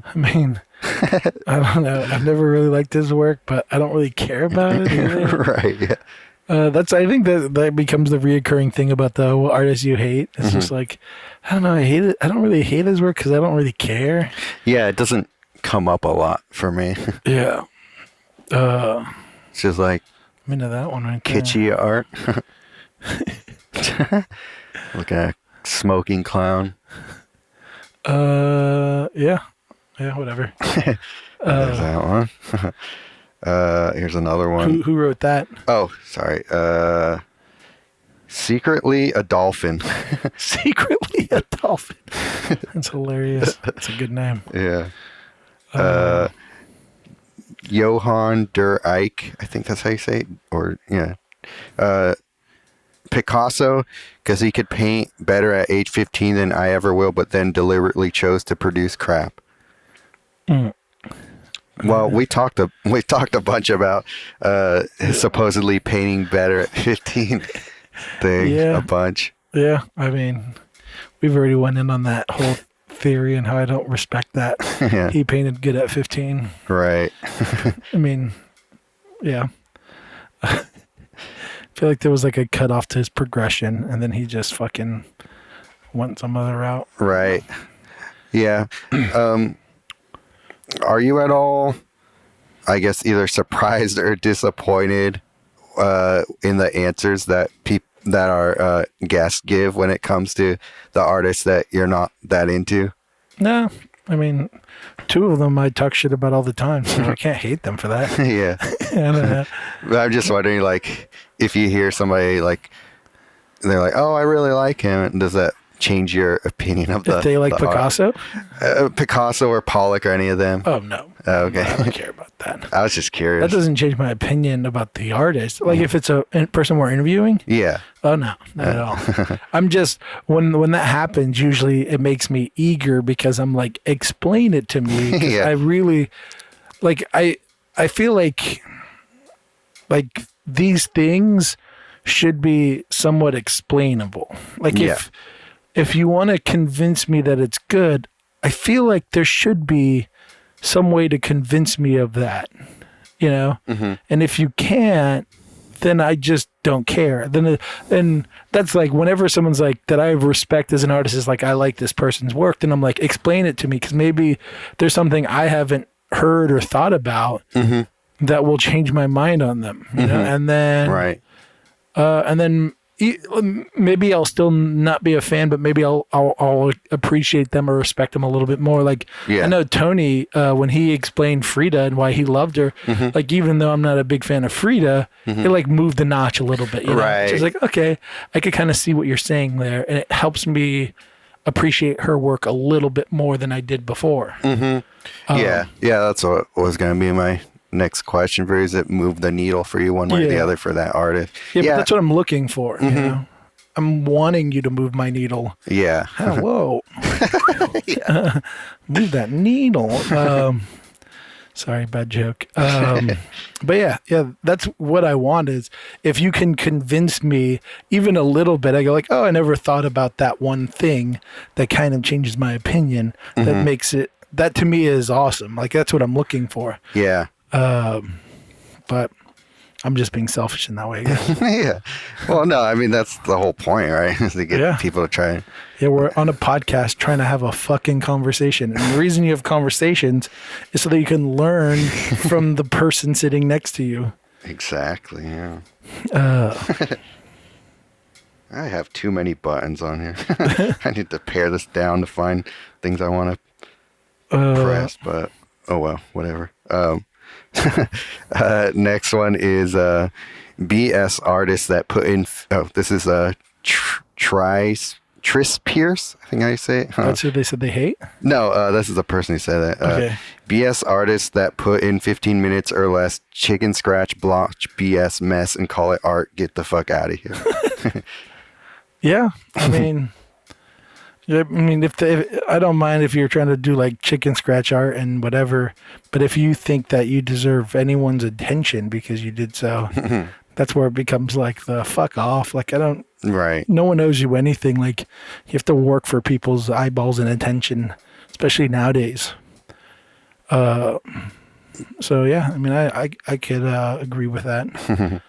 I mean, I don't know. I've never really liked his work, but I don't really care about it either. Right, yeah. I think that becomes the reoccurring thing about the artists you hate. It's just like, I don't know. I hate it. I don't really hate his work because I don't really care. Yeah, it doesn't come up a lot for me. Yeah. It's just like I'm into that one right there. kitschy art. Look at a smoking clown. Yeah, whatever. There's that one. Here's another one. Who wrote that? Oh, sorry. Secretly a dolphin. Secretly a dolphin. That's hilarious. That's a good name. Yeah. Johann der Eich, I think that's how you say it. Or, yeah. Picasso, because he could paint better at age 15 than I ever will, but then deliberately chose to produce crap. Well, we talked a bunch about supposedly painting better at 15 thing. Yeah. A bunch. Yeah, I mean, we've already went in on that whole theory and how I don't respect that. Yeah. He painted good at 15. Right. I mean, yeah. I feel like there was like a cutoff to his progression, and then he just fucking went some other route. Right. Yeah. Are you at all, I guess, either surprised or disappointed in the answers that our guests give when it comes to the artists that you're not that into? No, I mean, two of them I talk shit about all the time, so I can't hate them for that. Yeah. I don't know. But I'm just wondering, like, if you hear somebody, like, they're like, oh, I really like him, does that change your opinion of If they like Picasso? Picasso or Pollock or any of them? Oh, no. Oh, okay. I don't care about that. I was just curious. That doesn't change my opinion about the artist. Like, if it's a person we're interviewing, Yeah. oh, no, not at all. I'm just, when that happens, usually it makes me eager because I'm like, explain it to me. 'Cause Yeah. I really, like, I feel like these things should be somewhat explainable. Like, Yeah. if you want to convince me that it's good, I feel like there should be some way to convince me of that, you know? And if you can't, then I just don't care. Then that's like whenever someone's like that I respect as an artist is like, I like this person's work, then I'm like, explain it to me, because maybe there's something I haven't heard or thought about that will change my mind on them, you know? And then Right. and then maybe I'll still not be a fan, but maybe I'll appreciate them or respect them a little bit more. Like, Yeah. I know Tony, when he explained Frida and why he loved her, like, even though I'm not a big fan of Frida, it like moved the notch a little bit, you know? Right. She's like, okay, I could kind of see what you're saying there, and it helps me appreciate her work a little bit more than I did before. Yeah. That's what was going to be my next question for you. Is it move the needle for you one way or the Yeah. other for that artist? Yeah, but that's what I'm looking for, you know? I'm wanting you to move my needle. Yeah. Hello. Move that needle. Sorry, bad joke. But yeah, that's what I want is if you can convince me even a little bit, I go like, oh, I never thought about that one thing that kind of changes my opinion. That makes it, that to me is awesome. Like, that's what I'm looking for. Yeah. But I'm just being selfish in that way. I guess. Yeah. Well, no, I mean, that's the whole point, right? Is to get Yeah. people to try. Yeah, we're on a podcast trying to have a fucking conversation. And the reason you have conversations is so that you can learn from the person sitting next to you. Exactly, yeah. Uh, I have too many buttons on here. I need to pare this down to find things I want to press, but oh well, whatever. Next one is BS artists that put in. Oh, this is Tris Pierce. I think how you say it. That's who they said they hate? No, this is the person who said that. Okay. BS artists that put in 15 minutes or less, chicken scratch, blotch, BS mess, and call it art. Get the fuck out of here. Yeah, I mean, if I don't mind if you're trying to do like chicken scratch art and whatever, but if you think that you deserve anyone's attention because you did so, that's where it becomes like the fuck off. Like Right. no one owes you anything. Like you have to work for people's eyeballs and attention, especially nowadays. So yeah, I mean, I could agree with that.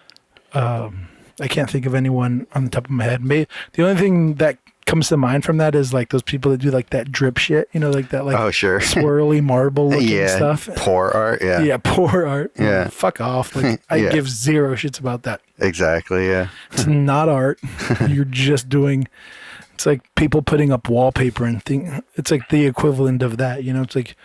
I can't think of anyone on the top of my head. The only thing that comes to mind from that is like those people that do like that drip shit, like that like sure. swirly marble looking stuff. Poor art. Yeah. Yeah, poor art. Yeah. Fuck off. Like I give zero shits about that. Exactly. Yeah. It's not art. You're just doing. It's like people putting up wallpaper and thing. It's like the equivalent of that. It's like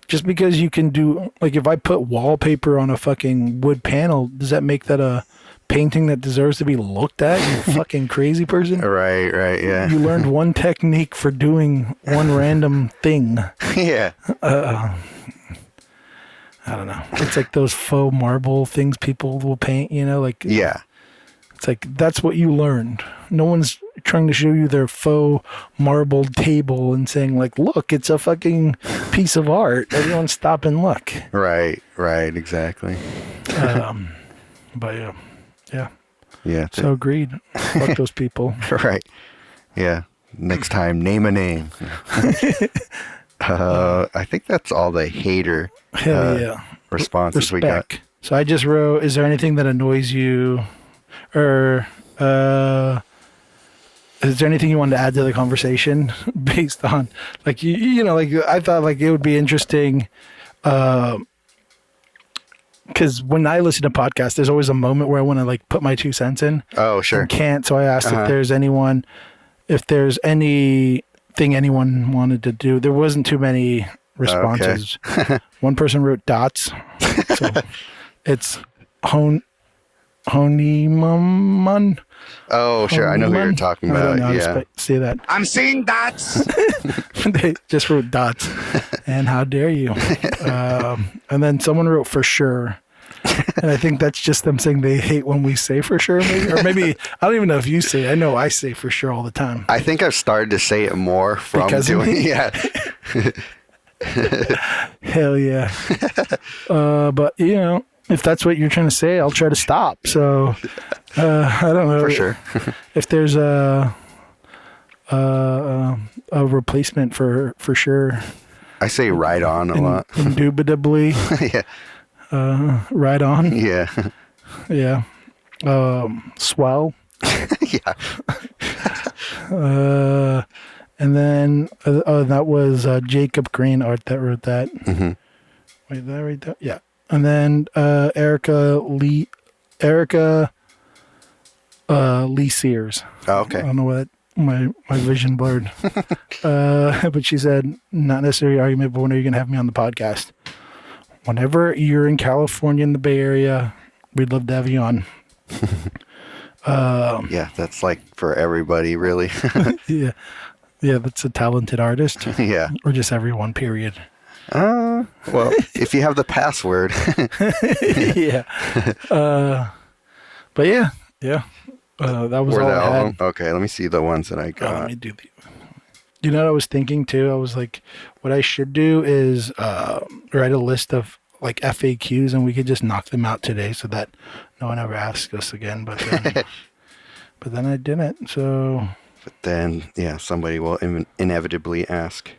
just because you can do like if I put wallpaper on a fucking wood panel, does that make that a painting that deserves to be looked at? You fucking crazy person. Right. Yeah. You learned one technique for doing one random thing. Yeah. I don't know. It's like those faux marble things people will paint, like Yeah. it's like that's what you learned. No one's trying to show you their faux marble table and saying like, look, it's a fucking piece of art. Everyone stop and look. Right. Exactly. But yeah. Yeah. So agreed. Fuck those people. Right. Yeah. Next time, name a name. I think that's all the hater Hell yeah. responses we got. Respect. So I just wrote, is there anything that annoys you? Or is there anything you wanted to add to the conversation based on like, like I thought like it would be interesting. Because when I listen to podcasts, there's always a moment where I want to like put my 2 cents in. Oh, sure. And can't. So I asked if there's anything anyone wanted to do. There wasn't too many responses. Okay. One person wrote dots. So it's Honeyman. Oh, sure. I know who you're talking about. I don't know yeah. how to say that. I'm seeing dots. They just wrote dots. And how dare you? And then someone wrote for sure. And I think that's just them saying they hate when we say for sure. Maybe. Or maybe, I don't even know if you say it. I know I say for sure all the time. I think I've started to say it more from because doing it. Yeah. Hell yeah. But, if that's what you're trying to say, I'll try to stop. So, I don't know. For sure. If there's a replacement for sure. I say right on a lot. Indubitably. Yeah. Right on. Yeah. Yeah. Swell. Yeah. And then that was Jacob Green Art that wrote that. Mm-hmm. Wait, did I write that? Yeah. And then Erica Lee Sears. Oh, okay. I don't know what my vision blurred. But she said, not necessarily argument, but when are you going to have me on the podcast? Whenever you're in California in the Bay Area, we'd love to have you on. Yeah, that's like for everybody, really. Yeah. Yeah, that's a talented artist. Yeah. Or just everyone, period. Well, if you have the password. Yeah. But yeah. That was all I had. Okay, let me see the ones that I got. Let me do you know what I was thinking too? I was like, what I should do is write a list of like FAQs and we could just knock them out today so that no one ever asks us again. But then I didn't. So. But then, yeah, somebody will inevitably ask.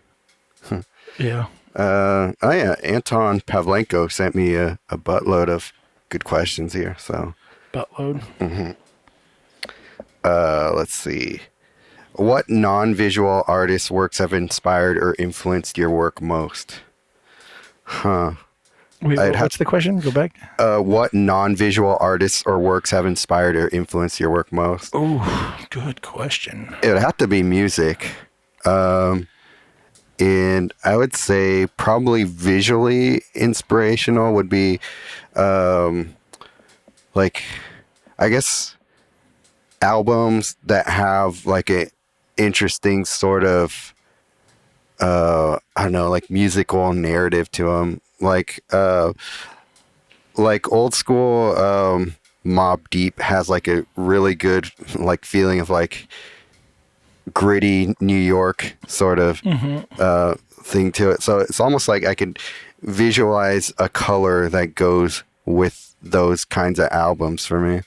Yeah. Anton Pavlenko sent me a buttload of good questions here. So. Buttload. Mm-hmm. Let's see. What non-visual artists' works have inspired or influenced your work most? Huh. Wait, what's the question? Go back. What non-visual artists or works have inspired or influenced your work most? Oh, good question. It would have to be music. And I would say probably visually inspirational would be, like, I guess, albums that have like a interesting sort of, I don't know, like musical narrative to them. Like old school, Mobb Deep has like a really good like feeling of like gritty New York sort of thing to it. So it's almost like I could visualize a color that goes with those kinds of albums for me.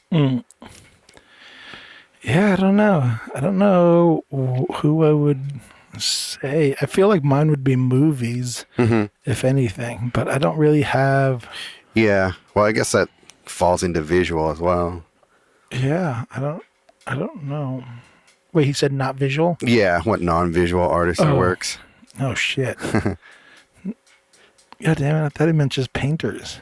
Yeah, I don't know. I don't know who I would say. I feel like mine would be movies, if anything, but I don't really have. Yeah. Well, I guess that falls into visual as well. Yeah, I don't know. Wait, he said not visual? Yeah, what non-visual artist works. Oh shit. God damn it, I thought he meant just painters.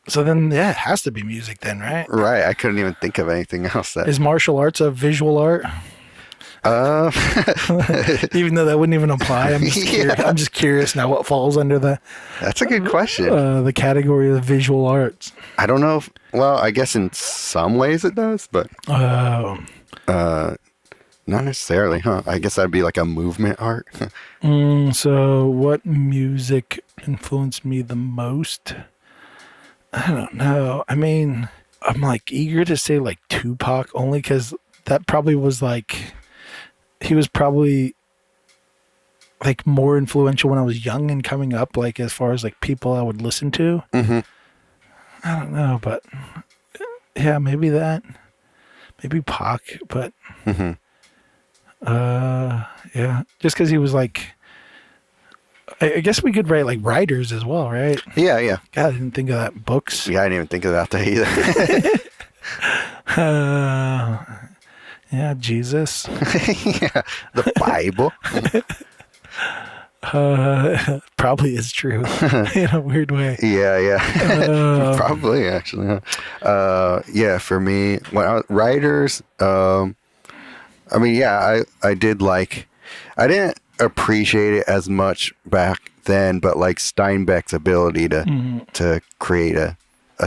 So then it has to be music then, right? Right. I couldn't even think of anything else. Is martial arts a visual art? Even though that wouldn't even apply, I'm just curious now what falls under That's a good question. The category of visual arts. I don't know. Well, I guess in some ways it does, but not necessarily, huh? I guess that'd be like a movement art. So what music influenced me the most? I don't know. I mean, I'm like eager to say like Tupac only because that probably was like, he was probably like more influential when I was young and coming up, like as far as like people I would listen to. I don't know, but yeah, maybe that, maybe Pac, but yeah, just because he was like, I guess we could write like writers as well, right? Yeah. God, I didn't think of that. Books. Yeah, I didn't even think about that either. Yeah, Jesus. Yeah, the Bible. Probably is true in a weird way. Yeah. Probably actually. Yeah, for me, writers. I mean, yeah, I did like. I didn't appreciate it as much back then, but like Steinbeck's ability to create a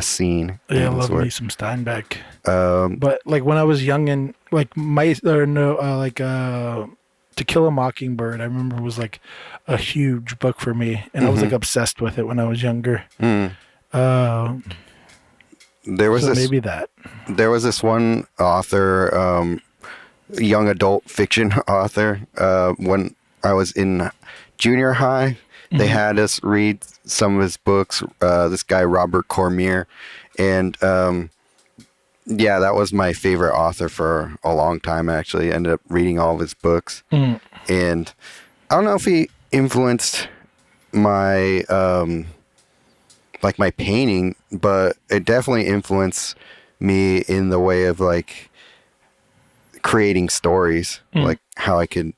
scene. Yeah, I love me some Steinbeck. But like when I was young and like To Kill a Mockingbird, I remember was like a huge book for me, and I was like obsessed with it when I was younger. There was maybe that. There was this one author, young adult fiction author. When I was in junior high, they had us read some of his books. This guy Robert Cormier, and yeah, that was my favorite author for a long time. I actually ended up reading all of his books, and I don't know if he influenced my like my painting, but it definitely influenced me in the way of like creating stories, like how I could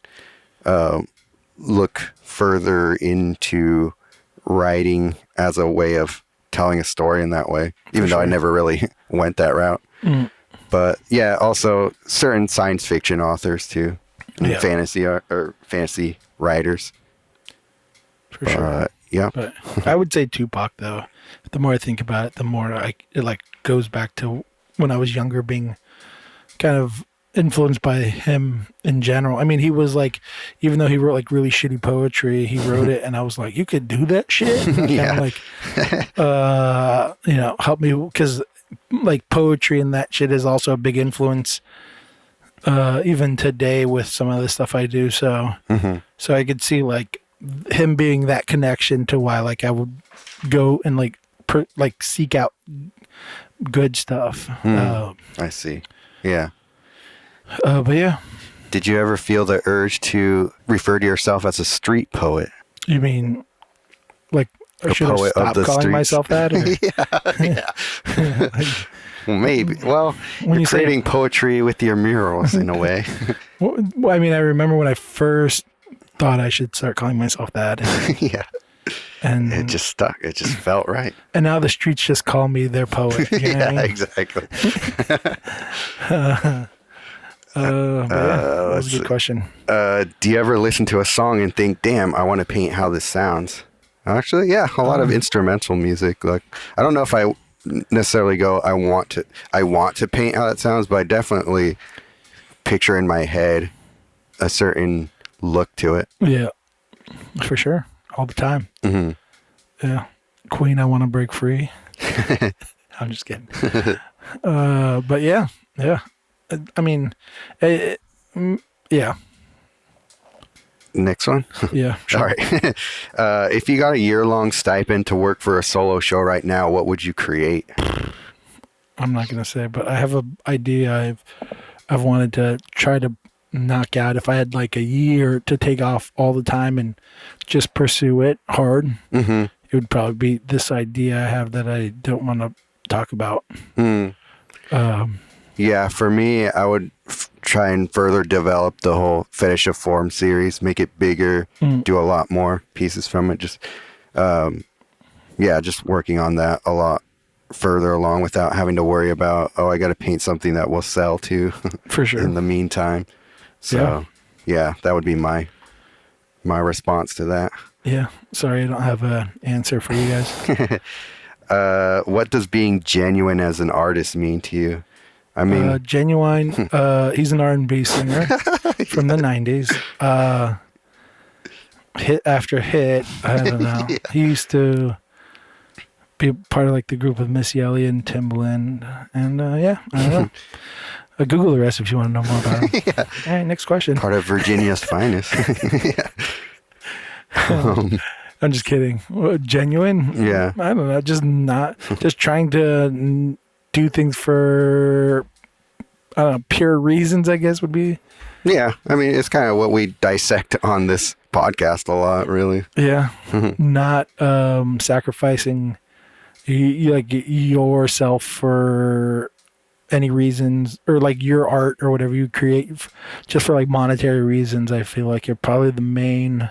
look further into writing as a way of telling a story in that way, even though I never really went that route. But yeah, also certain science fiction authors too, and fantasy or fantasy writers. For sure. Yeah. But I would say Tupac though. The more I think about it, the more it like goes back to when I was younger, being kind of influenced by him in general. I mean, he was like, even though he wrote like really shitty poetry, he wrote it, and I was like, you could do that shit. Yeah. Like, help me, because like poetry and that shit is also a big influence. Even today with some of the stuff I do, so I could see like him being that connection to why like I would go and like seek out good stuff. I see. Yeah. But yeah. Did you ever feel the urge to refer to yourself as a street poet? You mean like I should have poet of stopped the calling streets? myself that? Or? Yeah. Well, maybe. Well, When you're creating poetry with your murals in a way. Well, I mean, I remember when I first thought I should start calling myself that. Yeah. And it just stuck. It just felt right. And now the streets just call me their poet. You know what I mean? Exactly. That was a good question. Do you ever listen to a song and think, damn, I want to paint how this sounds? Actually, yeah, a lot of instrumental music. Like, I don't know if I necessarily go, I want to paint how that sounds, but I definitely picture in my head a certain look to it. Yeah, for sure. All the time. Mm-hmm. Yeah. Queen, I want to break free. I'm just kidding. But yeah. I mean, yeah. Next one. Yeah. Sure. All right. If you got a year-long stipend to work for a solo show right now, what would you create? I'm not gonna say, but I have an idea I've wanted to try to knock out. If I had like a year to take off all the time and just pursue it hard, it would probably be this idea I have that I don't want to talk about. Yeah, for me, I would try and further develop the whole Fetish of Form series, make it bigger, do a lot more pieces from it. Just, just working on that a lot further along without having to worry about, I got to paint something that will sell too. For sure. In the meantime. So, yeah, that would be my response to that. Yeah. Sorry, I don't have an answer for you guys. What does being genuine as an artist mean to you? I mean, Genuine. He's an R&B singer from the 90s. Hit after hit. I don't know. Yeah. He used to be part of like the group with Missy Elliott and Timbaland. And I don't know. Google the rest if you want to know more about him. Yeah. All right, next question. Part of Virginia's finest. I'm just kidding. Genuine? Yeah. I don't know. Just trying to do things for, I don't know, pure reasons, I guess would be. Yeah. I mean, it's kind of what we dissect on this podcast a lot, really. Yeah. Not sacrificing like yourself for any reasons, or like your art or whatever you create just for like monetary reasons. I feel like you're probably the main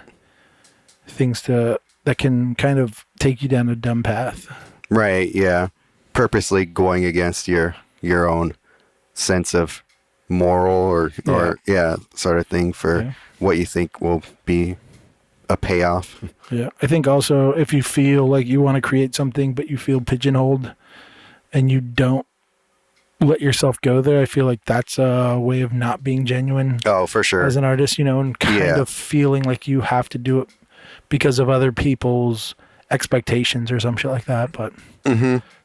things that can kind of take you down a dumb path. Right. Yeah. Purposely going against your own sense of moral or sort of thing for what you think will be a payoff. Yeah. I think also if you feel like you want to create something but you feel pigeonholed and you don't let yourself go there, I feel like that's a way of not being genuine. Oh, for sure. As an artist, and kind of feeling like you have to do it because of other people's expectations or some shit like that. But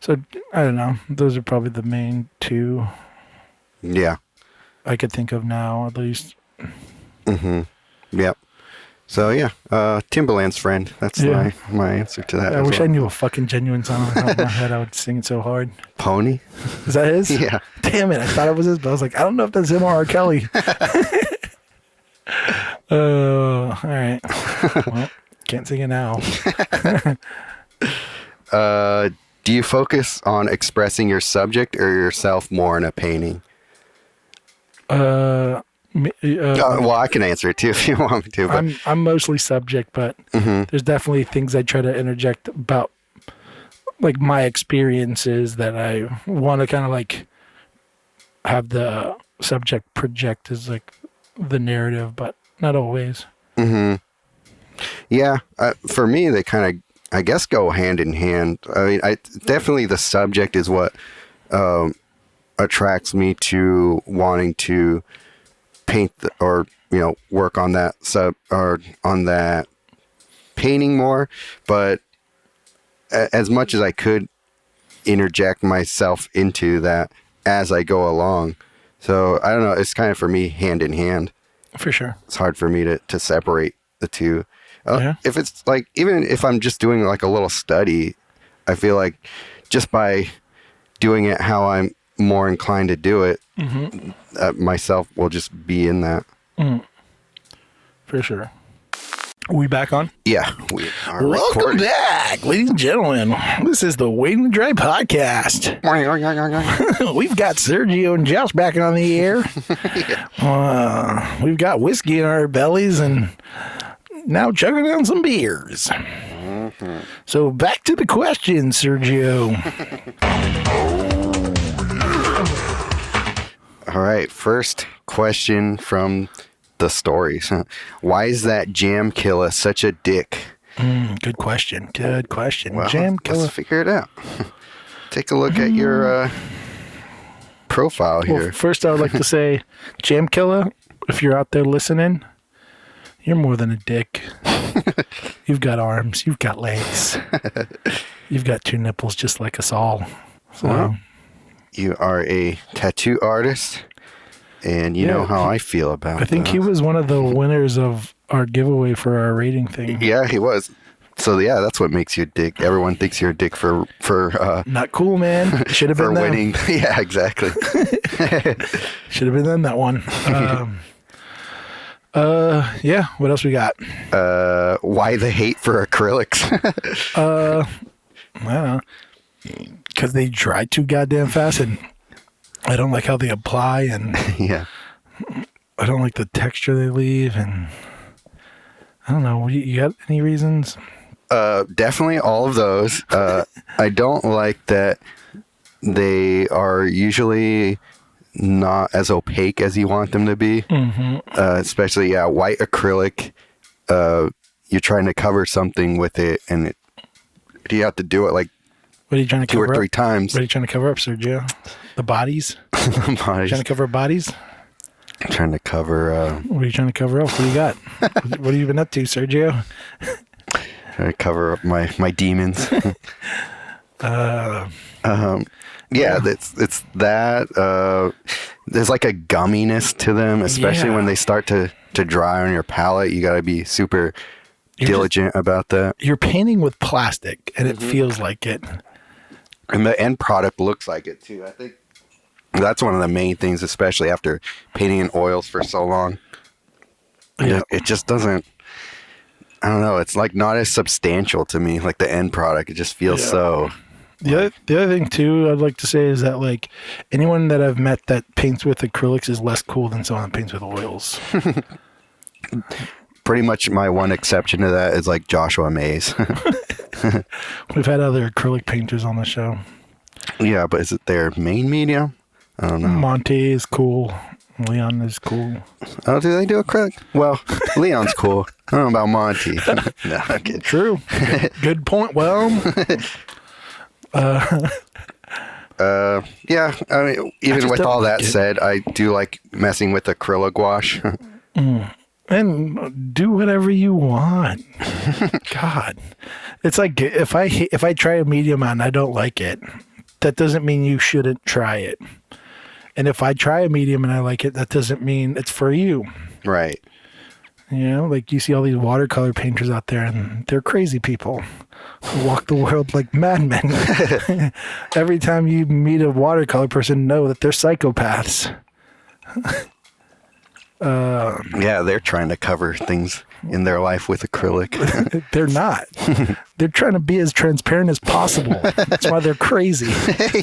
so I don't know. Those are probably the main two. Yeah. I could think of now, at least. Yep. So yeah, Timbaland's Friend. That's my answer to that. I wish I knew a fucking genuine song on top of my head. I would sing it so hard. Pony? Is that his? Yeah. Damn it! I thought it was his, but I was like, I don't know if that's him or R. Kelly. All right. Well, can't sing it now. Do you focus on expressing your subject or yourself more in a painting? Well, I can answer it too if you want me to. But. I'm mostly subject, but there's definitely things I try to interject about, like my experiences that I want to kind of like have the subject project as like the narrative, but not always. Yeah, for me, they kind of, I guess, go hand in hand. I mean, definitely the subject is what attracts me to wanting to paint or work on that on that painting more. But as much as I could interject myself into that as I go along. So I don't know. It's kind of for me hand in hand. For sure. It's hard for me to separate the two. If it's like, even if I'm just doing like a little study, I feel like just by doing it how I'm more inclined to do it, myself will just be in that. For sure. Are we back on? Yeah, we are. Welcome back, ladies and gentlemen. This is the Waiting to Dry podcast. We've got Sergio and Josh back on the air. We've got whiskey in our bellies and now chugging down some beers. So back to the question, Sergio. All right, first question from the stories. Why is that jam killer such a dick? Good question. Good question. Well, Jam killer. let's figure it out. Take a look at your profile here. Well, first, I would like to say, Jam Killer, if you're out there listening, you're more than a dick. You've got arms. You've got legs. You've got 2 nipples just like us all. So, Well, you are a tattoo artist, and you know how I feel about I think he was one of the winners of our giveaway for our rating thing. Yeah, he was. So yeah, that's what makes you a dick. Everyone thinks you're a dick for Not cool, man. Should have been them. winning. Yeah, exactly. Should have been them, that one. Yeah. What else we got? Why the hate for acrylics? I don't know. Because they dry too goddamn fast, and I don't like how they apply, and Yeah. I don't like the texture they leave, and I don't know. You got any reasons? Definitely all of those. I don't like that they are usually not as opaque as you want them to be. Mm-hmm. Especially, white acrylic. You're trying to cover something with it, and you have to do it like What are you trying to 2 cover or 3 up? times. What are you trying to cover up, Sergio? The bodies? Trying to cover bodies? Trying to cover. What are you trying to cover up? What do you got? What have you been up to, Sergio? Trying to cover up my demons. It's that. There's like a gumminess to them, especially when they start to dry on your palette. You got to be super diligent about that. You're painting with plastic, and it feels like it. And the end product looks like it too. I think that's one of the main things, especially after painting in oils for so long. Yeah. It just doesn't. I don't know. It's like not as substantial to me. Like the end product, it just feels so. The other thing too, I'd like to say is that like anyone that I've met that paints with acrylics is less cool than someone that paints with oils. Pretty much my one exception to that is like Joshua Mays. We've had other acrylic painters on the show. Yeah, but is it their main medium? I don't know. Monte is cool. Leon is cool. Oh, do they do acrylic? Well, Leon's cool. I don't know about Monty. No, I'm kidding. True. Good point. Well, Yeah, I mean, even with all that said, I do like messing with acrylic gouache. and do whatever you want. God, it's like if I try a medium and I don't like it, that doesn't mean you shouldn't try it. And if I try a medium and I like it, that doesn't mean it's for you. Right. You know, like you see all these watercolor painters out there, and they're crazy people who walk the world like madmen. Every time you meet a watercolor person, know that they're psychopaths. Yeah, they're trying to cover things in their life with acrylic. They're not. They're trying to be as transparent as possible. That's why they're crazy.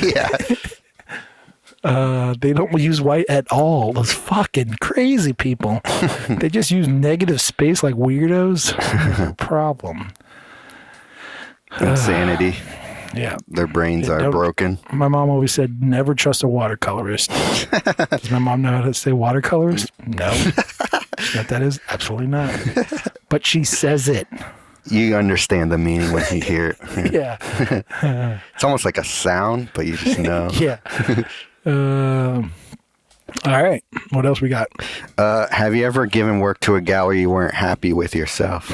Yeah. They don't use white at all. Those fucking crazy people. They just use negative space like weirdos. No problem. Insanity. Yeah. Their brains are broken. My mom always said, never trust a watercolorist. Does my mom know how to say watercolorist? No. You know what that is? Absolutely not. But she says it. You understand the meaning when you hear it. Yeah. It's almost like a sound, but you just know. Yeah. All right. What else we got? Have you ever given work to a gallery you weren't happy with yourself?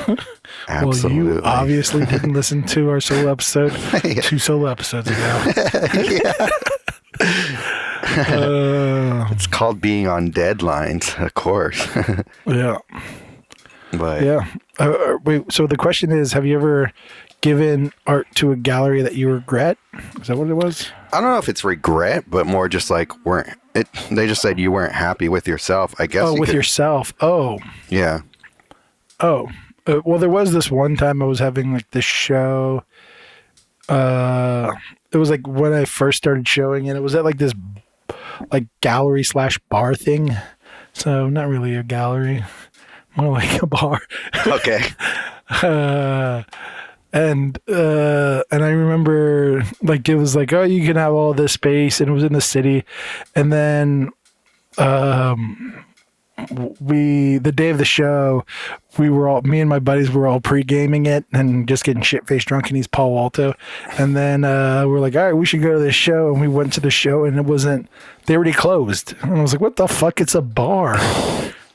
Absolutely. Well, you obviously didn't listen to our solo episode 2 solo episodes ago. It's called being on deadlines, of course. Yeah. But Yeah. Wait, so the question is, have you ever given art to a gallery that you regret? Is that what it was? I don't know if it's regret, but more just like they just said you weren't happy with yourself. I guess. Oh, with yourself. Oh. Yeah. Oh. Well, there was this one time I was having like this show. It was like when I first started showing, and it was at like this like gallery / bar thing. So not really a gallery, more like a bar. Okay. And I remember like it was like, oh, you can have all this space, and it was in the city, and then the day of the show, me and my buddies were all pre-gaming it and just getting shit-faced drunk, and he's Paul Alto. And then we're like, all right, we should go to this show. And we went to the show, and they already closed. And I was like, what the fuck? It's a bar.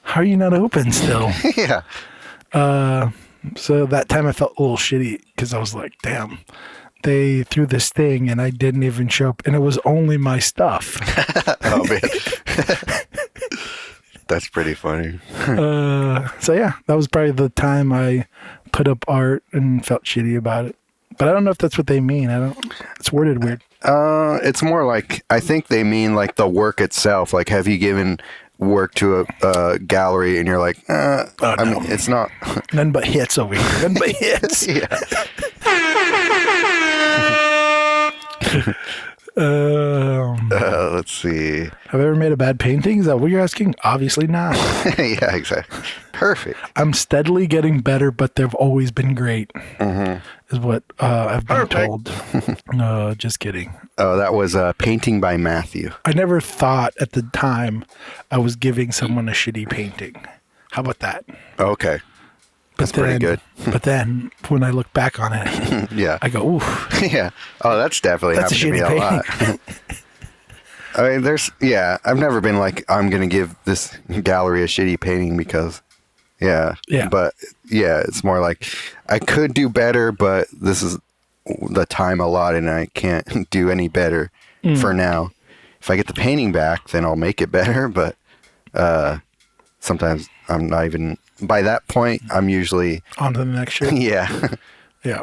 How are you not open still? Yeah. So that time I felt a little shitty because I was like, damn, they threw this thing and I didn't even show up, and it was only my stuff. Oh, man. That's pretty funny. So yeah, that was probably the time I put up art and felt shitty about it. But I don't know if that's what they mean. It's worded weird. It's more like, I think they mean like the work itself. Like, have you given work to a gallery and you're like, no. I mean, it's not. None but hits over here. None but hits. Yeah. Let's see. Have I ever made a bad painting? Is that what you're asking? Obviously not. Yeah, exactly. Perfect. I'm steadily getting better, but they've always been great. Is what I've been told. No, just kidding. Oh, that was a painting by Matthew. I never thought at the time I was giving someone a shitty painting. How about that? Okay. That's pretty good. But then when I look back on it, Yeah. I go, oof. Yeah. Oh, that's definitely That's happened to me a a shitty lot. I mean, I've never been like, I'm going to give this gallery a shitty painting because, yeah. But, yeah, it's more like, I could do better, but this is the time allotted and I can't do any better for now. If I get the painting back, then I'll make it better, but sometimes I'm not even... By that point, I'm usually... On to the next shit. Yeah. Yeah.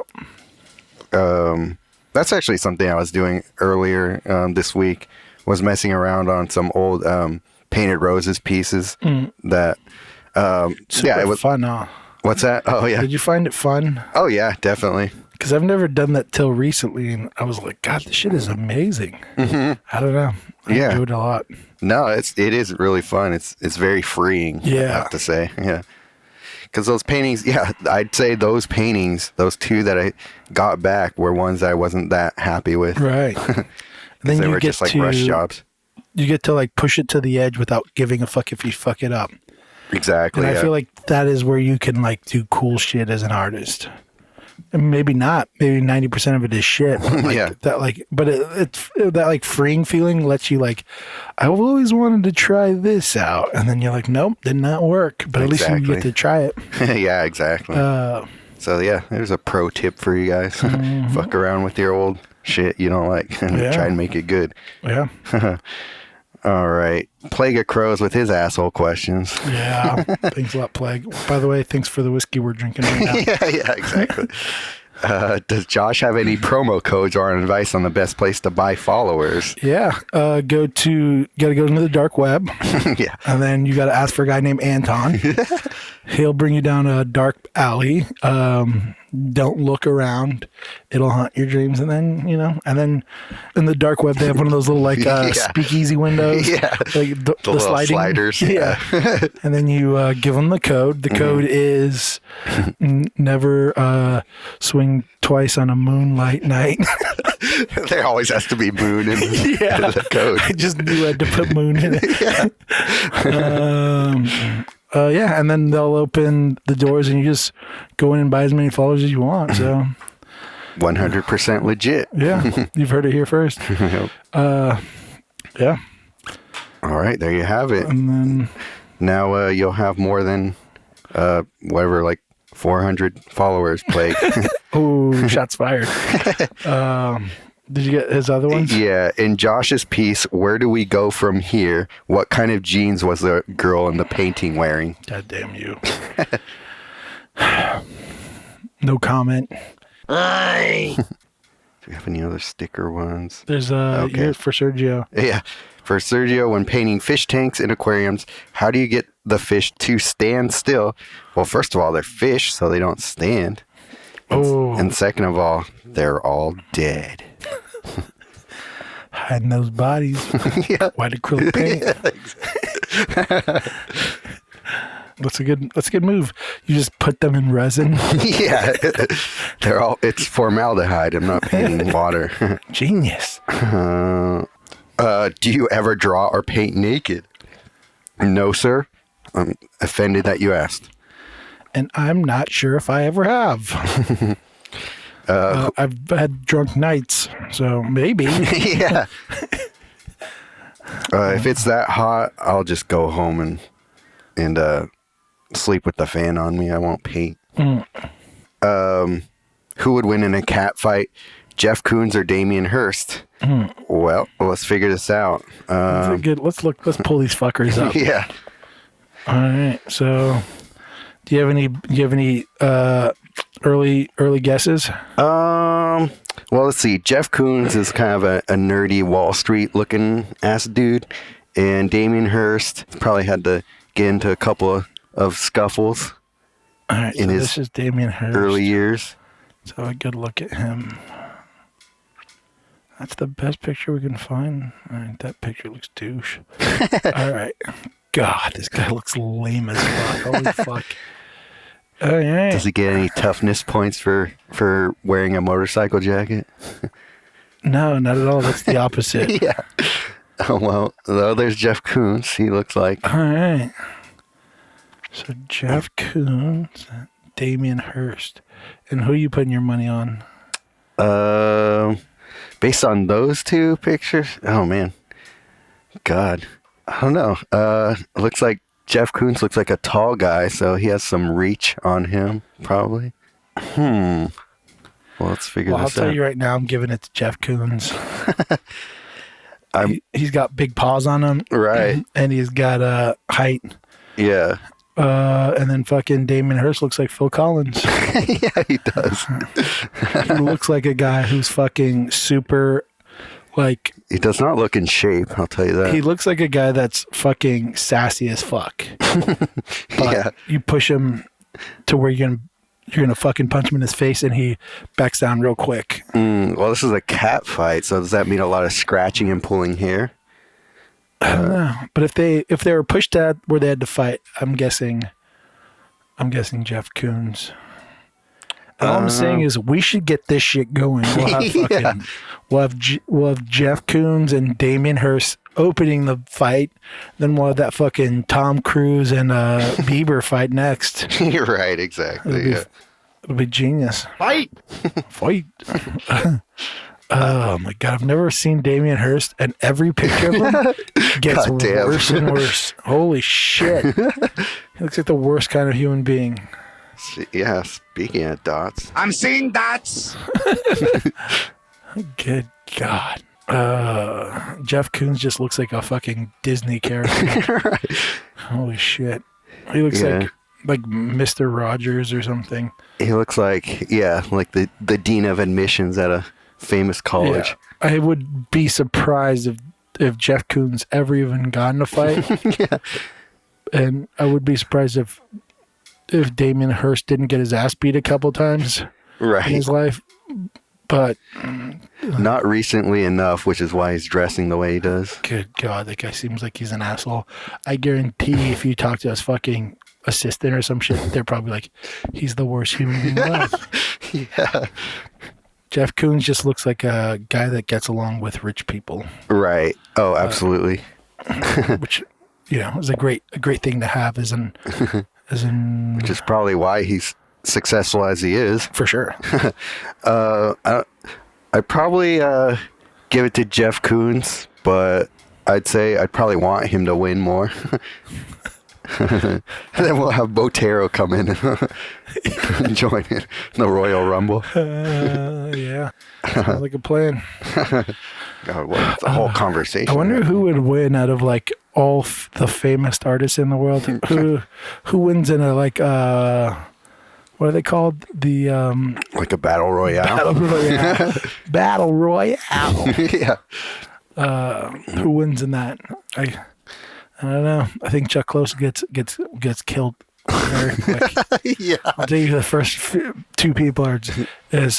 That's actually something I was doing earlier this week, was messing around on some old Painted Roses pieces that... Super it was fun, huh? What's that? Oh, yeah. Did you find it fun? Oh, yeah, definitely. Because I've never done that till recently, and I was like, God, this shit is amazing. I don't know. I enjoyed it a lot. No, it is really fun. It's very freeing, I have to say. Yeah. Because those paintings, I'd say those paintings, those two that I got back were ones I wasn't that happy with. Right. And then they you were get just like rush jobs. You get to like push it to the edge without giving a fuck if you fuck it up. Exactly. And I feel like that is where you can like do cool shit as an artist. And maybe not. Maybe 90% of it is shit. But like, that like, but it's that like freeing feeling lets you like, I've always wanted to try this out, and then you're like, nope, did not work. But at least you get to try it. Yeah, exactly. So yeah, there's a pro tip for you guys. Fuck around with your old shit you don't like and try and make it good. Yeah. All right. Plague of Crows with his asshole questions. Yeah. Thanks a lot, Plague. By the way, thanks for the whiskey we're drinking right now. Yeah, exactly. Does Josh have any promo codes or advice on the best place to buy followers? Yeah. Gotta go into the dark web. Yeah. And then you got to ask for a guy named Anton. He'll bring you down a dark alley. Don't look around. It'll haunt your dreams. And then, and then in the dark web, they have one of those little like speakeasy windows. Yeah. Like the little sliding sliders. Yeah. And then you give them the code. The code is never swing twice on a moonlight night. There always has to be moon in the code. I just knew I had to put moon in it. And then they'll open the doors and you just go in and buy as many followers as you want. So 100% legit. Yeah, you've heard it here first. Yeah. All right, there you have it. And then now you'll have more than like 400 followers, Plague. Oh, shots fired. Did you get his other ones? Yeah. In Josh's piece, Where Do We Go From Here? What kind of jeans was the girl in the painting wearing? God damn you. No comment. Do we have any other sticker ones? There's here for Sergio. Yeah. For Sergio, when painting fish tanks in aquariums, how do you get the fish to stand still? Well, first of all, they're fish, so they don't stand. And second of all, they're all dead. Hiding those bodies. White acrylic paint. That's a good move. You just put them in resin. Yeah. It's formaldehyde. I'm not painting water. Genius. Do you ever draw or paint naked? No, sir. I'm offended that you asked. And I'm not sure if I ever have. I've had drunk nights, so maybe. Yeah. If it's that hot, I'll just go home and sleep with the fan on me. I won't paint. Who would win in a cat fight, Jeff Koons or Damien Hirst? Well, let's figure this out. Let's pull these fuckers up. Yeah. All right. So, do you have any early guesses? Well, let's see. Jeff Koons is kind of a nerdy Wall Street looking ass dude, and Damien Hirst probably had to get into a couple of scuffles. All right. In So his this is Damien Hirst. early years. So a good look at him. That's the best picture we can find. All right, that picture looks douche. All right. God, this guy looks lame as fuck. Holy fuck. All right. Does he get any toughness points for wearing a motorcycle jacket? No, not at all. That's the opposite. Yeah. Oh, well, there's Jeff Koons. He looks like. All right. So Jeff Koons, Damien Hirst. And who are you putting your money on? Based on those two pictures, oh man, God, I don't know. Looks like Jeff Koons looks like a tall guy, so he has some reach on him, probably. Well, let's figure Well, I'll this out. tell you right now, I'm giving it to Jeff Koons. He's got big paws on him, Right. and he's got height. Yeah. And then fucking Damien Hirst looks like Phil Collins. Yeah, he does. He looks like a guy who's fucking super, like... He does not look in shape, I'll tell you that. He looks like a guy that's fucking sassy as fuck. But Yeah. you push him to where you're gonna fucking punch him in his face, and he backs down real quick. Well, this is a cat fight, so does that mean a lot of scratching and pulling hair? I don't know. But if they were pushed out where they had to fight, I'm guessing Jeff Koons. And all I'm saying is we should get this shit going. We'll have fucking, Yeah. we'll have Jeff Koons and Damien Hirst opening the fight. Then we'll have that fucking Tom Cruise and Bieber fight next. You're right, exactly. Yeah. It'll be genius. Fight. Oh my god, I've never seen Damien Hirst, and every picture of him gets Goddamn. worse and worse. Holy shit. He looks like the worst kind of human being. Yeah, speaking of dots. I'm seeing dots. Good God. Jeff Koons just looks like a fucking Disney character. Right. Holy shit. He looks like Mr. Rogers or something. He looks like, like the dean of admissions at a famous college. Yeah. I would be surprised if Jeff Koons ever even got in a fight. Yeah. And I would be surprised if Damien Hirst didn't get his ass beat a couple times in Right. his life. But Not recently enough, which is why he's dressing the way he does. good God, that guy seems like he's an asshole. I guarantee if you talk to his fucking assistant or some shit, they're probably like, he's the worst human being alive. Yeah. Jeff Koons just looks like a guy that gets along with rich people, Right. Oh, absolutely. which, is a great thing to have as in Which is probably why he's successful as he is. for sure. I'd probably give it to Jeff Koons, but I'd say I'd probably want him to win more. And then we'll have Botero come in and join in the Royal Rumble. Yeah. Sounds like a plan. God, what's the whole conversation? I wonder who would win out of like all the famous artists in the world. Who wins in a like what are they called? The Like a battle royale. Battle Royale. Yeah. Who wins in that? I don't know. I think Chuck Close gets killed very quick. Yeah. I'll tell you the first two people is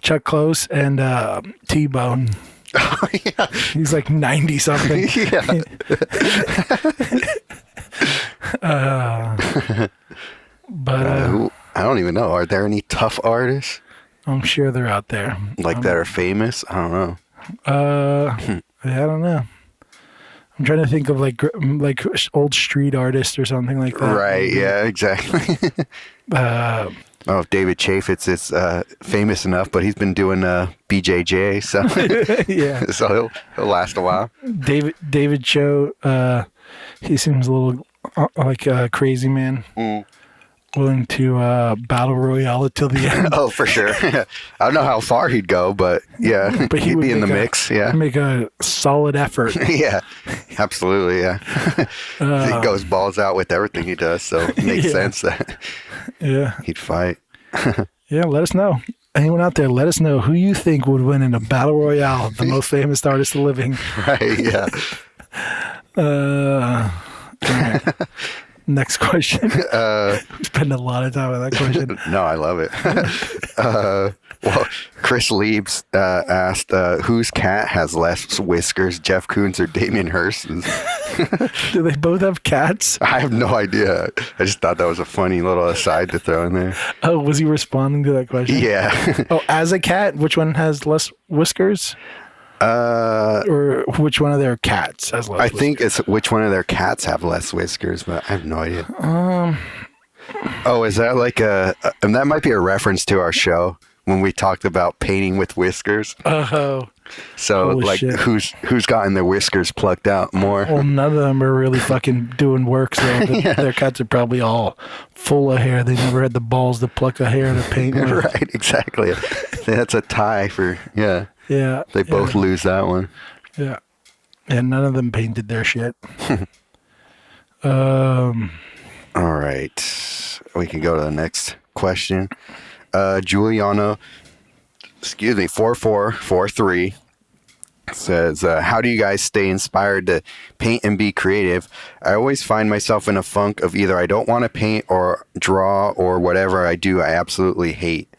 Chuck Close and T-Bone. Oh, yeah. He's like 90 something. Yeah. But I don't even know. Are there any tough artists I'm sure they're out there. that are famous? I don't know. Yeah, I don't know. I'm trying to think of like old street artists or something like that. Right. Yeah, exactly. Uh, Oh, David Chaffetz is famous enough, but he's been doing BJJ, so yeah. so he'll last a while. David Cho, he seems a little like a crazy man, willing to battle royale it till the end. Oh, for sure. I don't know how far he'd go, but yeah, But he'd would be in the make mix. Yeah, make a solid effort. yeah, absolutely. Yeah, he goes balls out with everything he does, so it makes Yeah. sense that Yeah, he'd fight. yeah. Let us know. Anyone out there, let us know who you think would win in a battle royale, the most famous artist living. Right. Yeah. All right. Next question. Spend a lot of time on that question. No, I love it. Well, Chris Liebs asked, whose cat has less whiskers, Jeff Koons or Damien Hirst's? Do they both have cats? I have no idea. I just thought that was a funny little aside to throw in there. Oh, was he responding to that question? Yeah. Oh, as a cat, which one has less whiskers? Or which one of their cats has less I whiskers? think it's which one of their cats have less whiskers, but I have no idea. Oh, is that like and that might be a reference to our show when we talked about painting with whiskers. Oh. So Holy like shit. who's gotten their whiskers plucked out more? Well, none of them are really fucking doing work, so their cats are probably all full of hair. They never had the balls to pluck a hair to paint with. Right, exactly. That's a tie for yeah. Yeah. They both lose that one. Yeah. And none of them painted their shit. Um, All right. We can go to the next question. Giuliano, 4443 says, how do you guys stay inspired to paint and be creative? I always find myself in a funk of either I don't want to paint or draw or whatever I do, I absolutely hate.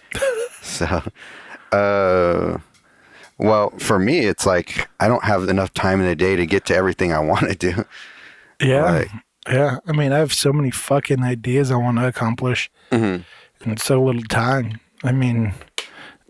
So, well, for me, it's like I don't have enough time in the day to get to everything I want to do. yeah. Like, Yeah. I mean, I have so many fucking ideas I want to accomplish in so little time. I mean,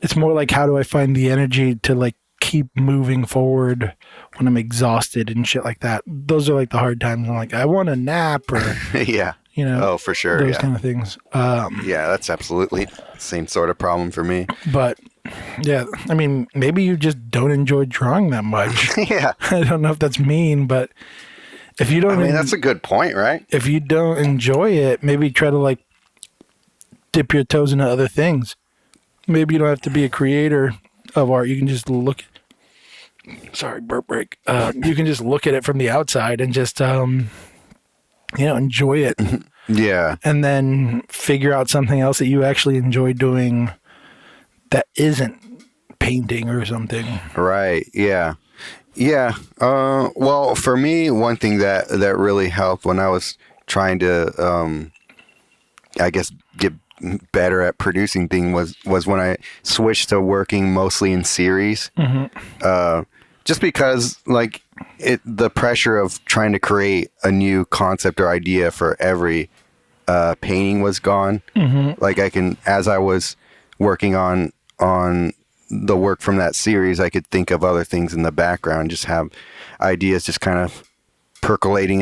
it's more like, how do I find the energy to like keep moving forward when I'm exhausted and shit like that? Those are like the hard times. I'm like, I want a nap or, yeah. you know, Oh, for sure. those Yeah. kind of things. Yeah, that's absolutely the same sort of problem for me. But yeah, I mean, maybe you just don't enjoy drawing that much. Yeah. I don't know if that's mean, but if you don't, I mean, that's a good point, right? if you don't enjoy it, maybe try to like dip your toes into other things. Maybe you don't have to be a creator of art. You can just look. Sorry, burp break. You can just look at it from the outside and just, enjoy it, Yeah. and then figure out something else that you actually enjoy doing that isn't painting or something. Right. Yeah. Yeah. Well, for me, one thing that really helped when I was trying to, I guess, get better at producing things was when I switched to working mostly in series. Just because, like, the pressure of trying to create a new concept or idea for every painting was gone. Like, as I was working on the work from that series, I could think of other things in the background, just have ideas just kind of percolating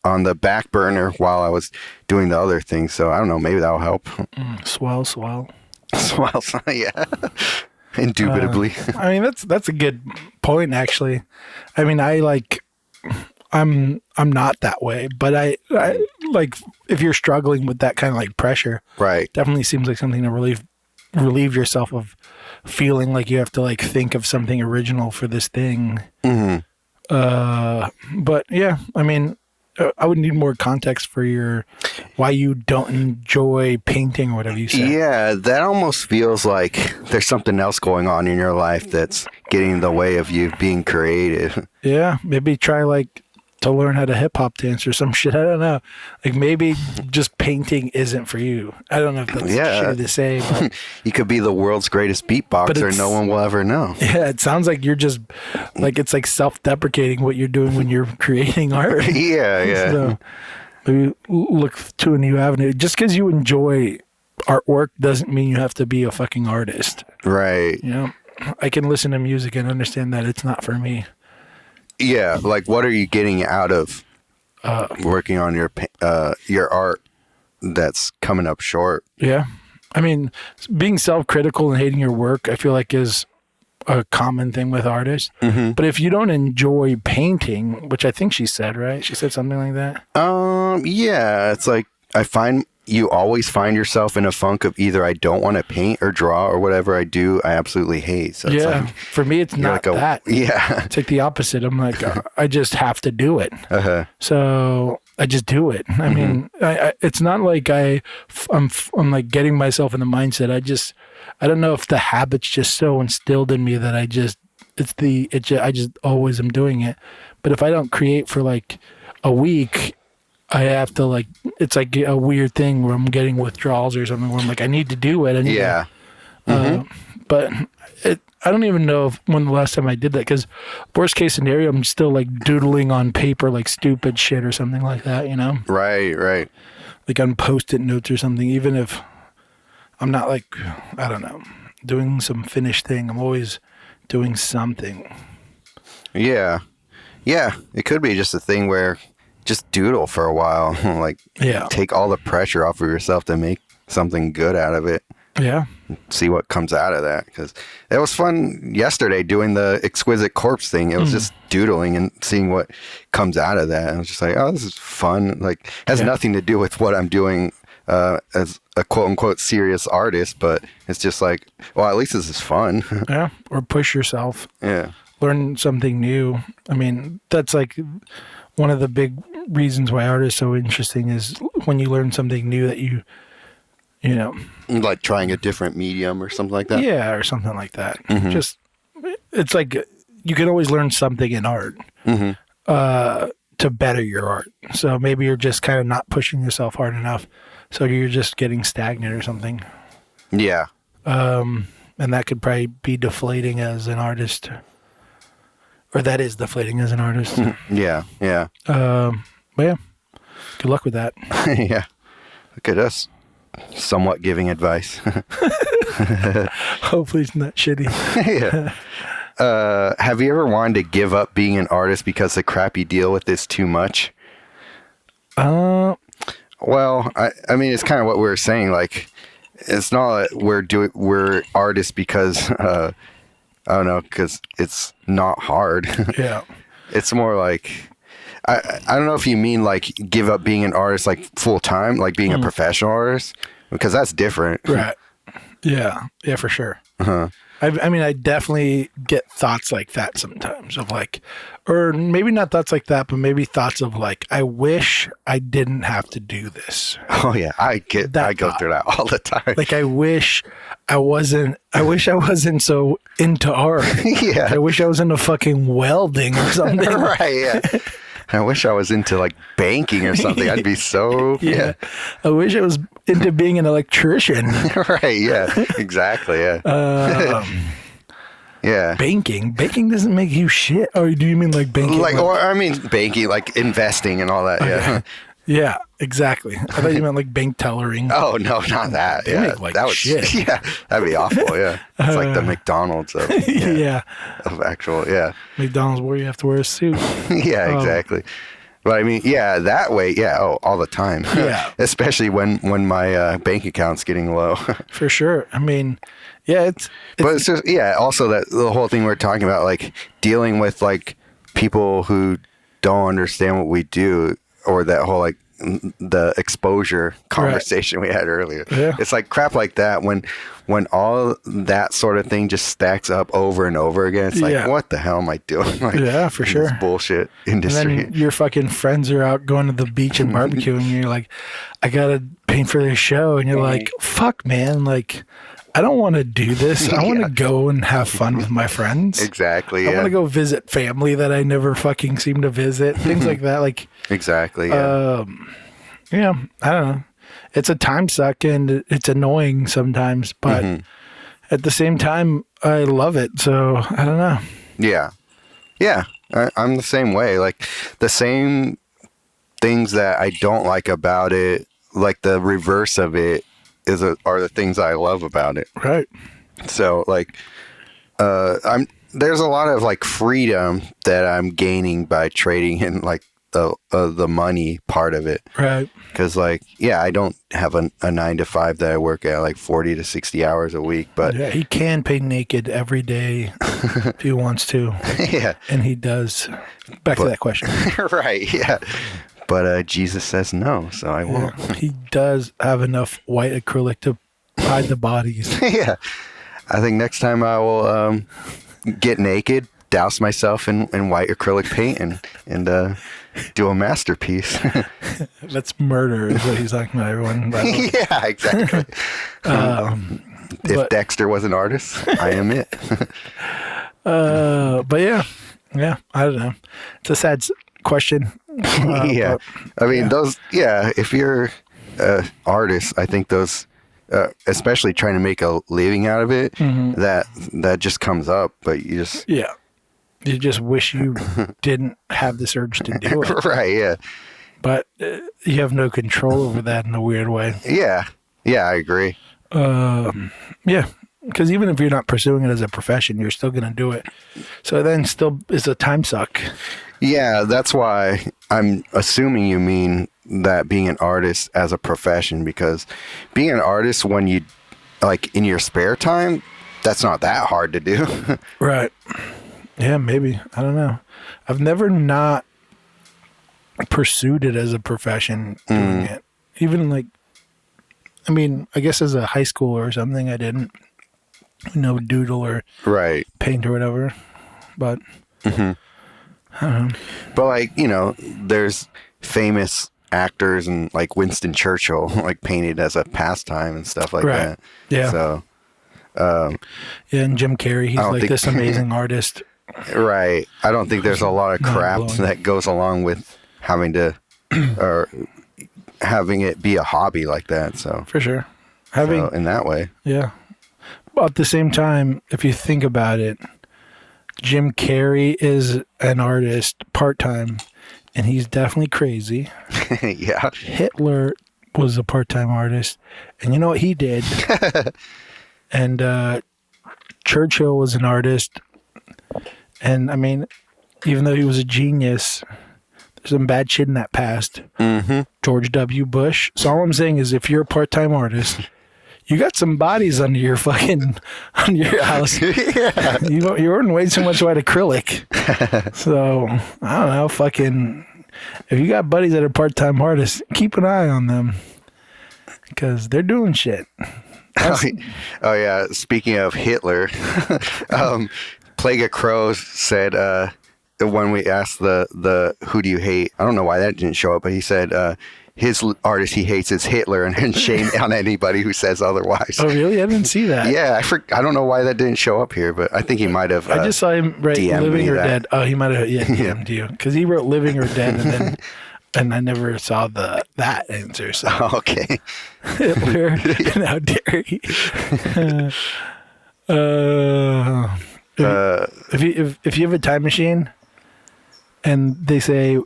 on the back burner while I was doing the other things. So I don't know, maybe that'll help. Swell. Well, yeah, indubitably. I mean, that's a good point, actually. I mean, I'm not that way, but I like, if you're struggling with that kind of like pressure, Right. definitely seems like something to relieve yourself of feeling like you have to like think of something original for this thing. But yeah, I mean, I would need more context for why you don't enjoy painting or whatever you said. Yeah, that almost feels like there's something else going on in your life that's getting in the way of you being creative. Yeah, maybe try like to learn how to hip hop dance or some shit. I don't know. Like, maybe just painting isn't for you. I don't know if that's shitty to say, but You could be the world's greatest beatboxer. it's- No one will ever know. yeah, it sounds like you're just like, it's like self-deprecating what you're doing when you're creating art. Yeah, yeah. So maybe look to a new avenue. Just because you enjoy artwork doesn't mean you have to be a fucking artist. Right. You know, I can listen to music and understand that it's not for me. Yeah, like what are you getting out of working on your art that's coming up short? Yeah. I mean, being self-critical and hating your work, I feel like is a common thing with artists. But if you don't enjoy painting, which I think she said, right? She said something like that. Yeah, it's like I find you always find yourself in a funk of either I don't want to paint or draw, or whatever I do I absolutely hate. So it's Yeah. like, For me, it's not like that. Yeah. It's like the opposite. I'm like, I just have to do it. So I just do it. I mean, it's not like I'm like getting myself in the mindset. I don't know if the habit's just so instilled in me that I just always am doing it. But if I don't create for like a week, I have to like, it's like a weird thing where I'm getting withdrawals or something where I'm like, I need to do it. Yeah. But I don't even know when the last time I did that, because worst case scenario, I'm still like doodling on paper like stupid shit or something like that, you know? Right. Like on Post-it notes or something, even if I'm not like, I don't know, doing some finished thing. I'm always doing something. Yeah. It could be just a thing where just doodle for a while. Like, take all the pressure off of yourself to make something good out of it. Yeah. See what comes out of that. Because it was fun yesterday doing the exquisite corpse thing. It was just doodling and seeing what comes out of that. And I was just like, oh, this is fun. Like, it has nothing to do with what I'm doing as a quote unquote serious artist, but it's just like, well, at least this is fun. Yeah. Or push yourself. Yeah. Learn something new. I mean, that's like one of the big reasons why art is so interesting is when you learn something new that you know. Like trying a different medium or something like that? Yeah, or something like that. Just, it's like you can always learn something in art to better your art. So maybe you're just kind of not pushing yourself hard enough. So you're just getting stagnant or something. Yeah. And that could probably be deflating as an artist. Or that is deflating as an artist. Yeah. But yeah, good luck with that. Yeah. Look at us. Somewhat giving advice. Hopefully it's not shitty. Yeah. Have you ever wanted to give up being an artist because the crap you deal with is too much? Well, I mean, it's kind of what we were saying. Like, it's not that we're artists because I don't know, because it's not hard. Yeah. It's more like, I don't know if you mean like give up being an artist like full time, like being a professional artist, because that's different. Right. Yeah, for sure. I mean, I definitely get thoughts like that sometimes of like, or maybe not thoughts like that, but maybe thoughts of like, I wish I didn't have to do this. Oh yeah, I go through that all the time. Like, I wish I wasn't so into art. Yeah. I wish I was into fucking welding or something. Right, yeah. I wish I was into like banking or something. I'd be so yeah. I wish I was into being an electrician. Right, yeah. Exactly, yeah. Yeah. Banking doesn't make you shit. Oh, do you mean like banking? Like, or I mean banking, like investing and all that, yeah. Yeah, exactly. I thought you meant like bank tellering. Oh no, not that. They yeah, make like that would shit. Yeah, that'd be awful. Yeah, it's like the McDonald's of of actual McDonald's where you have to wear a suit. Yeah, exactly. But I mean, yeah, that way, yeah, all the time. Yeah, especially when my bank account's getting low. For sure. I mean, yeah, but it's just also that the whole thing we're talking about, like dealing with like people who don't understand what we do, or that whole like the exposure conversation we had earlier. Yeah. It's like crap like that when all that sort of thing just stacks up over and over again. It's like, what the hell am I doing? Like, yeah, for sure. This bullshit industry. And then your fucking friends are out going to the beach and barbecuing, and you're like, I gotta paint for this show, and you're like, fuck, man, like, I don't want to do this. I want to go and have fun with my friends. Exactly. I want to go visit family that I never fucking seem to visit. Things like that. Like, exactly. Yeah. Yeah. I don't know. It's a time suck and it's annoying sometimes, but at the same time, I love it. So I don't know. Yeah. Yeah. I'm the same way. Like the same things that I don't like about it, like the reverse of it, are the things I love about it. Right. So like, I'm there's a lot of like freedom that I'm gaining by trading in like the money part of it. Right. Because like, yeah, I don't have a 9 to 5 that I work at like 40 to 60 hours a week, but Yeah, he can pay naked every day if he wants to. yeah, And he does. Back to that question. right. Yeah. But Jesus says no, so I won't. Yeah, he does have enough white acrylic to hide the bodies. Yeah. I think next time I will get naked, douse myself in white acrylic paint and do a masterpiece. That's murder is what he's talking about, everyone. By the way. Yeah, exactly. If Dexter was an artist, I am it. But yeah, I don't know. It's a sad question. Yeah. I mean, those, yeah, if you're an artist, I think those, especially trying to make a living out of it, that just comes up, but you just... Yeah. You just wish you didn't have this urge to do it. Right, yeah. But you have no control over that in a weird way. Yeah. Yeah, I agree. Yeah. Because even if you're not pursuing it as a profession, you're still going to do it. So then still is a time suck. Yeah, that's why I'm assuming you mean that being an artist as a profession, because being an artist when you, like, in your spare time, that's not that hard to do. Right. Yeah, maybe. I don't know. I've never not pursued it as a profession doing it. Even like, I mean, I guess as a high schooler or something, I didn't, doodle or Right. paint or whatever. But, I don't know. But like, there's famous actors and like Winston Churchill, like painted as a pastime and stuff like Right. that. Yeah. So, Yeah, and Jim Carrey, he's don't like think- this amazing artist. right. I don't think there's a lot of crap Mind-blowing. that goes along with having to, or having it be a hobby like that. So, For sure. Having, in that way. yeah. But at the same time, if you think about it, Jim Carrey is an artist part-time, and he's definitely crazy. Yeah. Hitler was a part-time artist, and you know what he did? And Churchill was an artist, and I mean, even though he was a genius, there's some bad shit in that past. George W. Bush. So all I'm saying is, if you're a part-time artist, you got some bodies under your house. Yeah. You're ordering way too much white acrylic. So I don't know, if you got buddies that are part-time artists, keep an eye on them, because they're doing shit. Oh yeah. Speaking of Hitler, Plague of Crows said when we asked the who do you hate, I don't know why that didn't show up, but he said his artist he hates is Hitler, and then shame on anybody who says otherwise. Oh really? I didn't see that. Yeah, I don't know why that didn't show up here, but I think he might have. I just saw him write DM'd living me or that. dead. Oh, he might have DM'd you, because he wrote living or dead, and then and I never saw that answer. So Okay. Hitler, how dare he? If you have a time machine and they say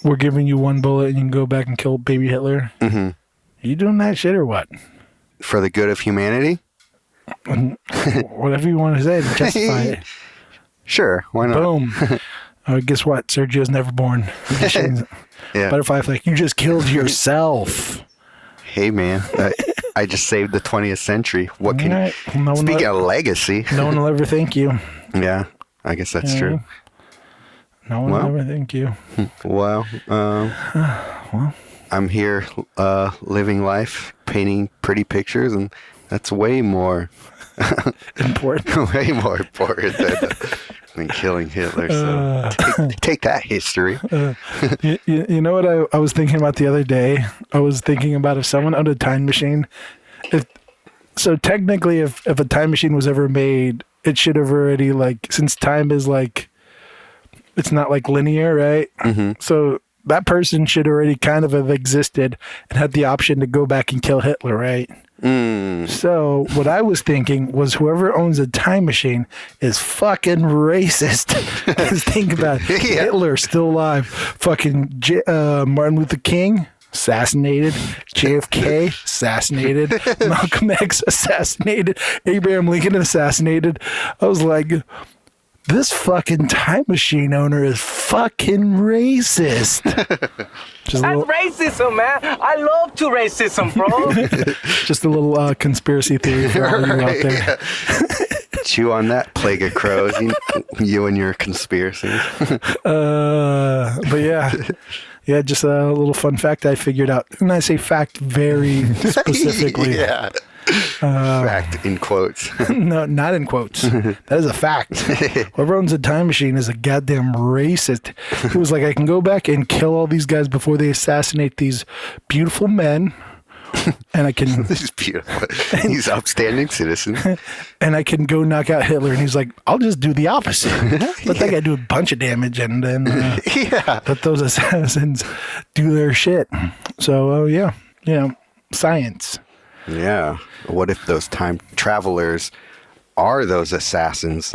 we're giving you one bullet and you can go back and kill baby Hitler, are you doing that shit or what? For the good of humanity? Whatever you want to say to justify it. Sure, why not? Boom. Guess what? Sergio's never born. Yeah. Butterfly effect. You just killed yourself. Hey man, I just saved the 20th century. What can? Right. No one Speaking of legacy. No one will ever thank you. Yeah, I guess that's true. No one Well. will ever thank you. Well, I'm here living life, painting pretty pictures, and that's way more Important. way more important than killing Hitler. So take that, history. You know what I was thinking about the other day? I was thinking about if someone owned a time machine. So technically, if a time machine was ever made, it should have already, like, since time is like, it's not like linear, right? So that person should already kind of have existed and had the option to go back and kill Hitler, right? So what I was thinking was whoever owns a time machine is fucking racist. Because think about it. Yeah. Hitler still alive. Fucking Martin Luther King assassinated. JFK assassinated. Malcolm X assassinated. Abraham Lincoln assassinated. I was like, this fucking time machine owner is fucking racist. Just That's racism, man. I love to racism, bro. just a little conspiracy theory for all you out there. Yeah. Chew on that, plague of crows. You and your conspiracies. But yeah, just a little fun fact I figured out. And I say fact very specifically. Yeah. Fact in quotes. No, not in quotes. That is a fact. Whoever owns a time machine is a goddamn racist. It was like, I can go back and kill all these guys before they assassinate these beautiful men. And I can... This is beautiful. He's upstanding citizen. And I can go knock out Hitler. And he's like, I'll just do the opposite. Let that guy do a bunch of damage and then let those assassins do their shit. So, science. Yeah. What if those time travelers are those assassins?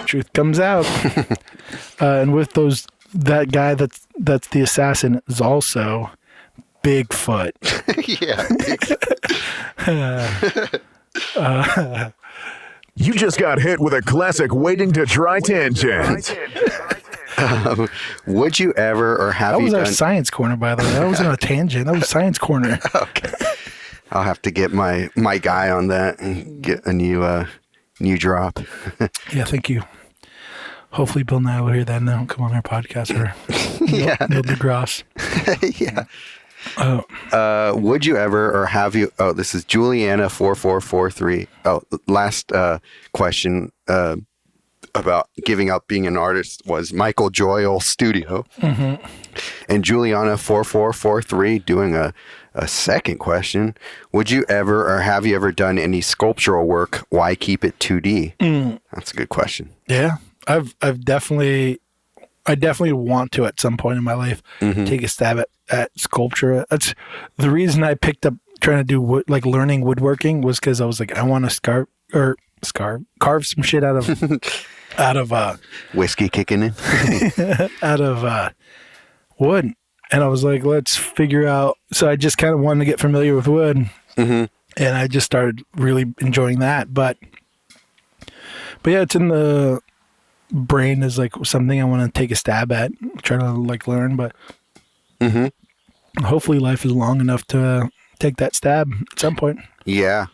Truth comes out. And with that guy that's the assassin is also Bigfoot. Yeah. You just got hit with a classic waiting to try tangent. Would you ever or have That you was our done... science corner, by the way. That wasn't a tangent. That was science corner. Okay. I'll have to get my guy on that and get a new drop. Yeah, thank you. Hopefully Bill Nye will hear that and they'll come on our podcast or Neil deGrasse. Yeah. Would you ever or have you... Oh, this is Juliana4443. Oh, last question about giving up being an artist was Michael Joyle Studio. Mm-hmm. And Juliana4443 doing a second question. Would you ever or have you ever done any sculptural work? Why keep it 2D? That's a good question. Yeah. I definitely want to at some point in my life take a stab at sculpture. That's the reason I picked up trying to do learning woodworking was because I was like, I want to carve some shit out of Whiskey kicking in. out of wood. And I was like, let's figure out. So I just kind of wanted to get familiar with wood, and I just started really enjoying that. But yeah, it's in the brain is like something I want to take a stab at, try to learn. But hopefully, life is long enough to take that stab at some point. Yeah.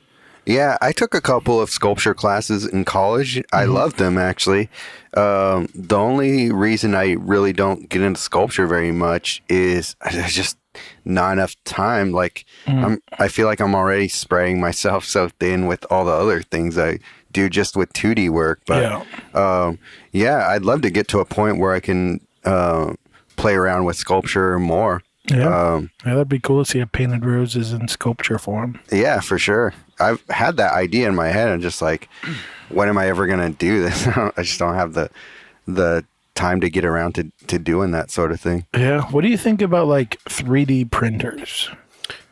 Yeah, I took a couple of sculpture classes in college. I loved them, actually. The only reason I really don't get into sculpture very much is there's just not enough time. I feel like I'm already spraying myself so thin with all the other things I do just with 2D work. But I'd love to get to a point where I can play around with sculpture more. Yeah, that'd be cool to see a painted roses in sculpture form. Yeah, for sure. I've had that idea in my head and just like, when am I ever going to do this? I just don't have the time to get around to doing that sort of thing. Yeah. What do you think about 3D printers?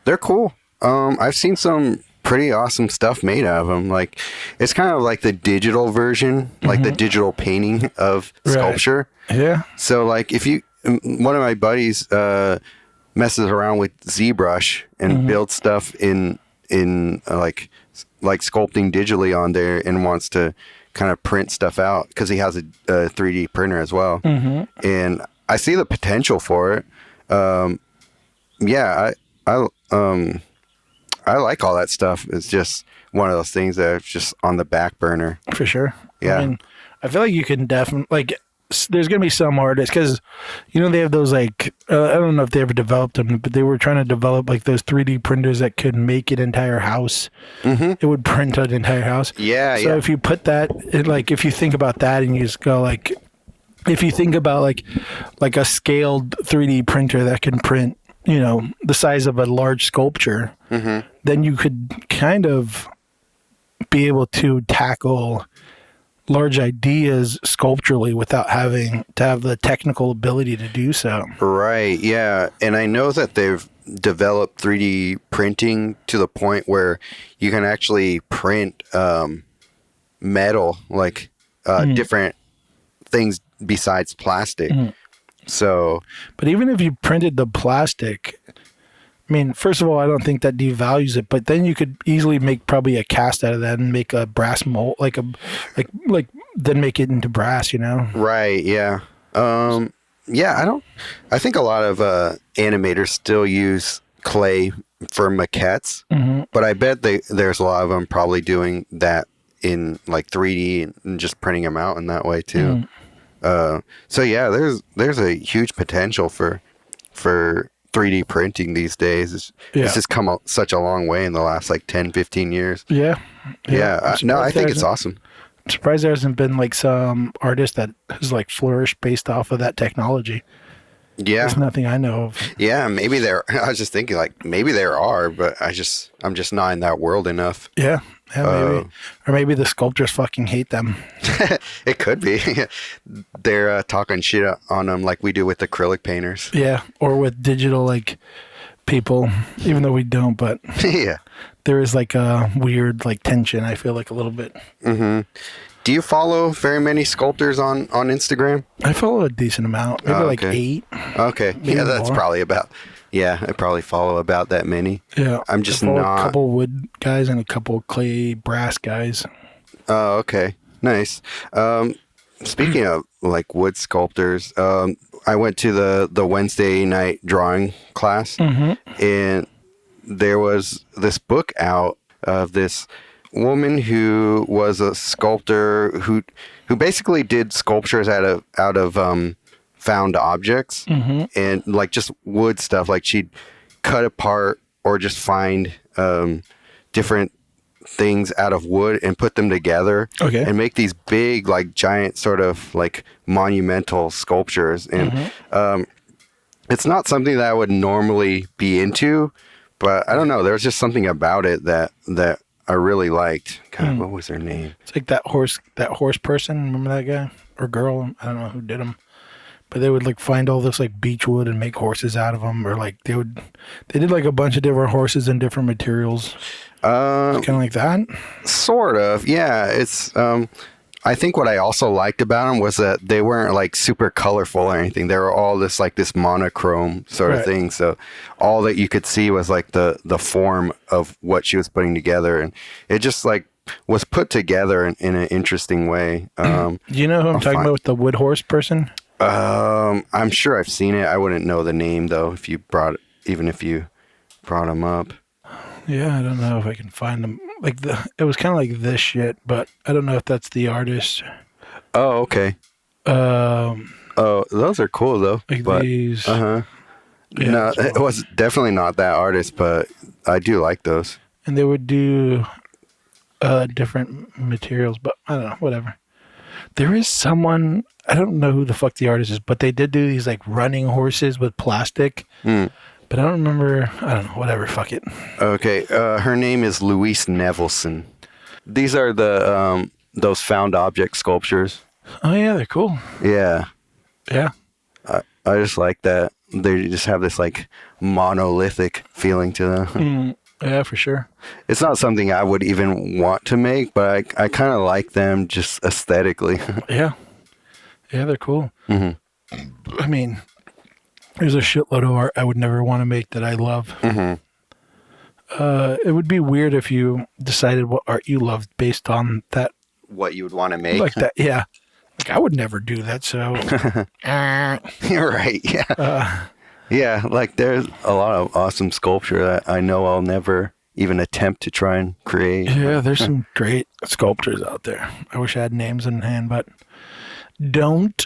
They're cool. I've seen some pretty awesome stuff made out of them. It's kind of like the digital version, like the digital painting of sculpture. Yeah. So if you, one of my buddies messes around with ZBrush and builds stuff in like sculpting digitally on there and wants to kind of print stuff out because he has a 3D printer as well. And I see the potential for it. I like all that stuff. It's just one of those things that's just on the back burner. For sure. Yeah. I mean, I feel like you can definitely there's going to be some artists because, they have those I don't know if they ever developed them, but they were trying to develop those 3D printers that could make an entire house. It would print an entire house. Yeah. So if you put that, if you think about that and you just go if you think about a scaled 3D printer that can print, the size of a large sculpture, then you could kind of be able to tackle large ideas sculpturally without having to have the technical ability to do so. Right, yeah. And I know that they've developed 3D printing to the point where you can actually print metal, different things besides plastic. So, but even if you printed the plastic, I mean, first of all, I don't think that devalues it, but then you could easily make probably a cast out of that and make a brass mold, like then make it into brass, you know? Right. Yeah. Yeah. I think a lot of animators still use clay for maquettes, but I bet there's a lot of them probably doing that in like 3D and just printing them out in that way too. So yeah, there's a huge potential for 3D printing these days. It's just come such a long way in the last like 10, 15 years. Yeah. No, I think it's awesome. I'm surprised there hasn't been like some artist that has like flourished based off of that technology. Yeah. There's nothing I know of. Yeah, maybe I was just thinking like maybe there are, but I'm just not in that world enough. Yeah, maybe. Or maybe the sculptors fucking hate them. It could be. They're talking shit on them like we do with acrylic painters. Yeah, or with digital like people, even though we don't, but yeah. There is like a weird like tension, I feel like a little bit. Mm-hmm. Do you follow very many sculptors on Instagram? I follow a decent amount, maybe like 8. Okay, yeah, that's more. Probably about. Yeah, I probably follow about that many. Yeah, I'm just not. A couple wood guys and a couple clay brass guys. Oh, okay, nice. Speaking of like wood sculptors, I went to the Wednesday night drawing class, and there was this book out of this woman who was a sculptor who basically did sculptures out of found objects and like just wood stuff. Like she'd cut apart or just find different things out of wood and put them together and make these big like giant sort of like monumental sculptures. And it's not something that I would normally be into, but I don't know. There was just something about it that I really liked. God, what was her name? It's like that horse person. Remember that guy or girl? I don't know who did them, but they would like find all this like beech wood and make horses out of them, or like they did like a bunch of different horses and different materials. Kind of like that. Sort of, yeah. It's. I think what I also liked about them was that they weren't like super colorful or anything. They were all this monochrome sort of thing. So all that you could see was like the form of what she was putting together, and it just like was put together in an interesting way. Do you know who I'm talking about with the wood horse person? I'm sure I've seen it. I wouldn't know the name though if you brought him up. Yeah, I don't know if I can find them. Like it was kind of like this shit, but I don't know if that's the artist. Oh, okay. Those are cool though. Like but, these. Yeah, no, it was definitely not that artist, but I do like those. And they would do different materials, but I don't know, whatever. There is someone, I don't know who the fuck the artist is, but they did do these like running horses with plastic. But I don't remember. I don't know. Whatever. Fuck it. Okay. Her name is Louise Nevelson. These are the those found object sculptures. Oh yeah, they're cool. Yeah. Yeah. I just like that. They just have this like monolithic feeling to them. Yeah, for sure. It's not something I would even want to make, but I kind of like them just aesthetically. Yeah. Yeah, they're cool. I mean, there's a shitload of art I would never want to make that I love. It would be weird if you decided what art you loved based on that. What you would want to make? Like that, yeah. Like I would never do that, so. You're right, yeah. Yeah, like there's a lot of awesome sculpture that I know I'll never even attempt to try and create. Yeah, there's some great sculptors out there. I wish I had names in hand, but don't.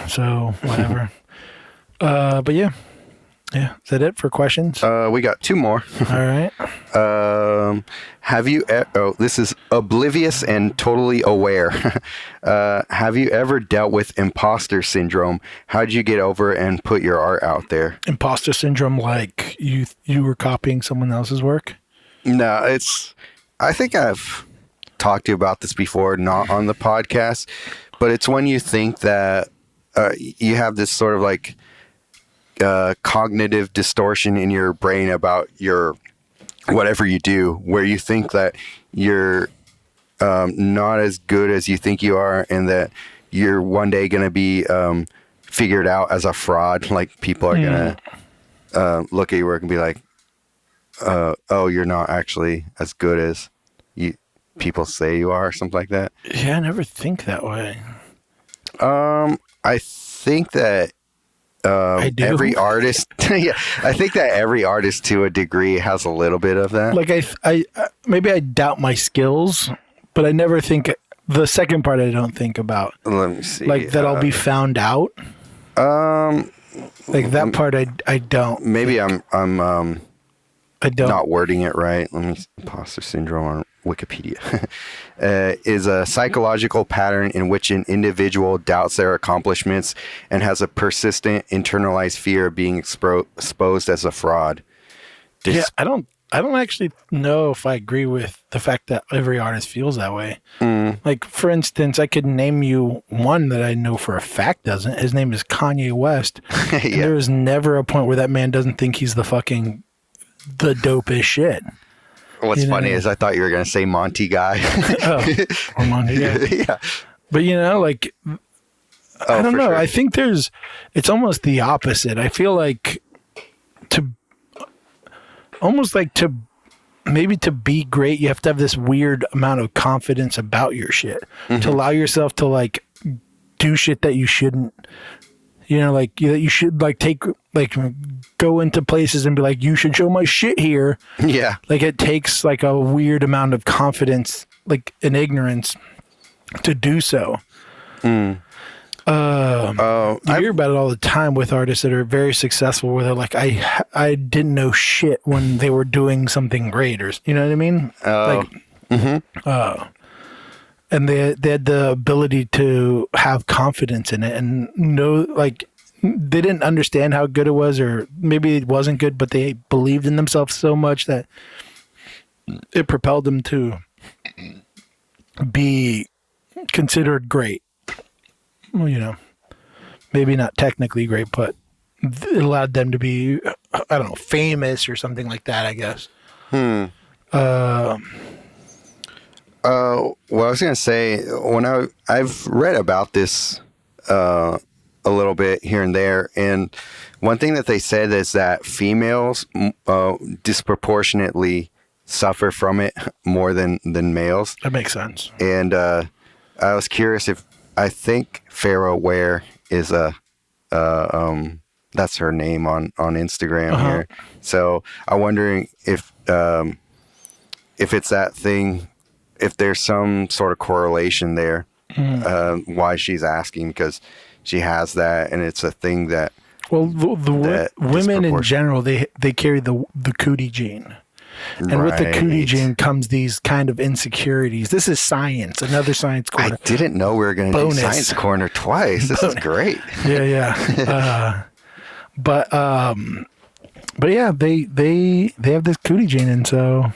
So, whatever. But yeah. Yeah. Is that it for questions? We got 2 more. All right. This is oblivious and totally aware. Have you ever dealt with imposter syndrome? How did you get over it and put your art out there? Imposter syndrome, like you were copying someone else's work? No, I think I've talked to you about this before, not on the podcast, but it's when you think that you have this sort of like cognitive distortion in your brain about your whatever you do, where you think that you're not as good as you think you are, and that you're one day going to be figured out as a fraud. Like people are going to look at your work and be like, you're not actually as good as you people say you are, or something like that. Yeah, I never think that way. I think that I do. every artist, yeah, I think that every artist to a degree has a little bit of that. Like I maybe I doubt my skills, but I never think the second part. I don't think about Let me see. like that I'll be found out. Like that part, I don't. Maybe I'm I don't. not wording it right. Let me imposter syndrome on Wikipedia is a psychological pattern in which an individual doubts their accomplishments and has a persistent internalized fear of being exposed as a fraud. Yeah, I don't actually know if I agree with the fact that every artist feels that way. Like, for instance, I could name you one that I know for a fact doesn't. His name is Kanye West. Yeah. There is never a point where that man doesn't think he's the dopest shit. What's funny is I thought you were going to say Monty Guy. Or Monty, yeah. Yeah. But, like, I don't know. Sure. I think it's almost the opposite. I feel like to be great, you have to have this weird amount of confidence about your shit to allow yourself to like do shit that you shouldn't, like you should like take, like go into places and be like, you should show my shit here. Yeah. Like it takes like a weird amount of confidence, like an ignorance to do so. You hear about it all the time with artists that are very successful where they're like, I didn't know shit when they were doing something great, or you know what I mean? And they had the ability to have confidence in it and know, like, they didn't understand how good it was, or maybe it wasn't good, but they believed in themselves so much that it propelled them to be considered great. Well, maybe not technically great, but it allowed them to be, I don't know, famous or something like that, I guess. Well, I was going to say, when I've read about this a little bit here and there, and one thing that they said is that females disproportionately suffer from it more than males. That makes sense. And I was curious if, I think Farrah Ware is that's her name on Instagram here. So I'm wondering if it's that thing, if there's some sort of correlation there, why she's asking, because she has that, and it's a thing that. Well, the women in general, they carry the cootie gene. And with the cootie gene comes these kind of insecurities. This is science, another science corner. I didn't know we were going to do science corner twice. This is great. Yeah. But yeah, they have this cootie gene, and so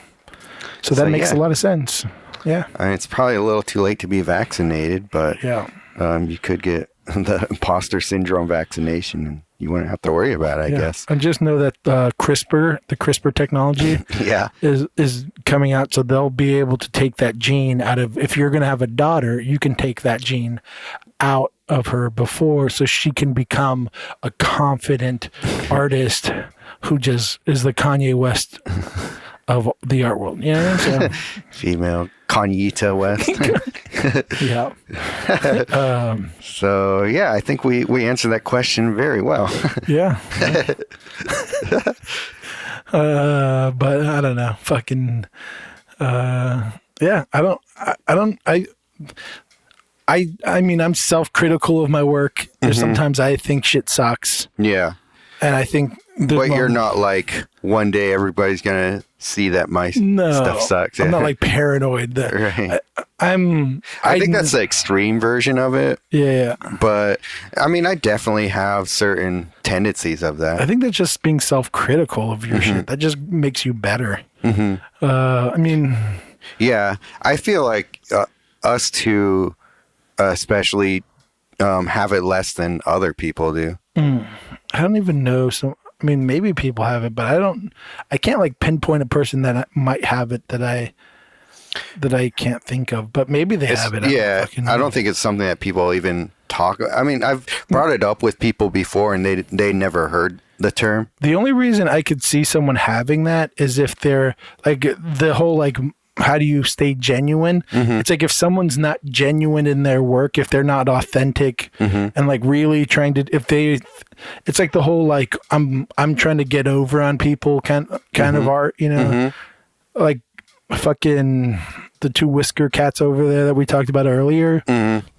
that makes a lot of sense. Yeah. I mean, it's probably a little too late to be vaccinated, but yeah, you could get the imposter syndrome vaccination, and you wouldn't have to worry about it, I guess. And just know that the CRISPR technology is coming out, so they'll be able to take that gene out of, if you're going to have a daughter, you can take that gene out of her before, so she can become a confident artist who just is the Kanye West of the art world. So, female Kanyita West. Yeah. So yeah, I think we answered that question very well. Yeah. But I don't know. Fucking. Yeah. I mean, I'm self-critical of my work. There's sometimes I think shit sucks. Yeah. And I think. But you're not like, one day everybody's going to see that my stuff sucks. I'm not like paranoid. Right. I think that's the extreme version of it. Yeah. But I mean, I definitely have certain tendencies of that. I think that's just being self-critical of your shit. That just makes you better. I mean. Yeah. I feel like us two especially have it less than other people do. I don't even know. So, I mean, maybe people have it, but I can't like pinpoint a person that might have it that I can't think of, but maybe they have it. I don't think it's something that people even talk. I mean, I've brought it up with people before, and they never heard the term. The only reason I could see someone having that is if they're like the whole like, how do you stay genuine? It's like if someone's not genuine in their work, if they're not authentic and like really trying to, it's like the whole like I'm trying to get over on people kind of art, you know, like fucking the two whisker cats over there that we talked about earlier.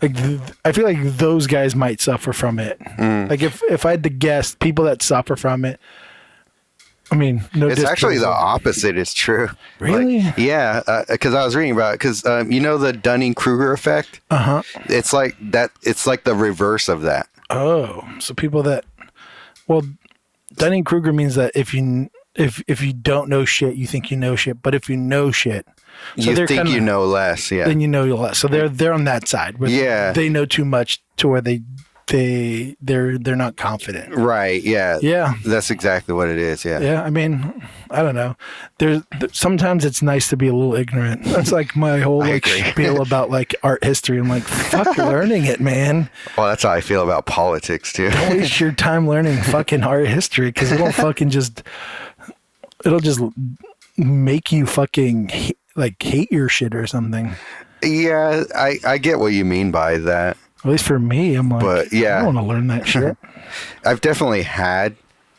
Like I feel like those guys might suffer from it. Like if I had to guess, people that suffer from it. I mean, no. It's actually the opposite is true. Really? Like, yeah, because I was reading about it. Because you know the Dunning-Kruger effect. It's like that. It's like the reverse of that. Oh, so people that, well, Dunning-Kruger means that if you don't know shit, you think you know shit. But if you know shit, so you think you know less. Yeah. Then you know less. So they're on that side. Where they know too much to where they're not confident. Right. Yeah. Yeah. That's exactly what it is. Yeah. Yeah. I mean, I don't know. Sometimes it's nice to be a little ignorant. That's like my whole like spiel about like art history. I'm like, fuck learning it, man. Well, that's how I feel about politics too. Don't waste your time learning fucking art history because it'll just make you fucking hate your shit or something. Yeah, I get what you mean by that. At least for me, I'm like, but yeah, I don't want to learn that shit. I've definitely had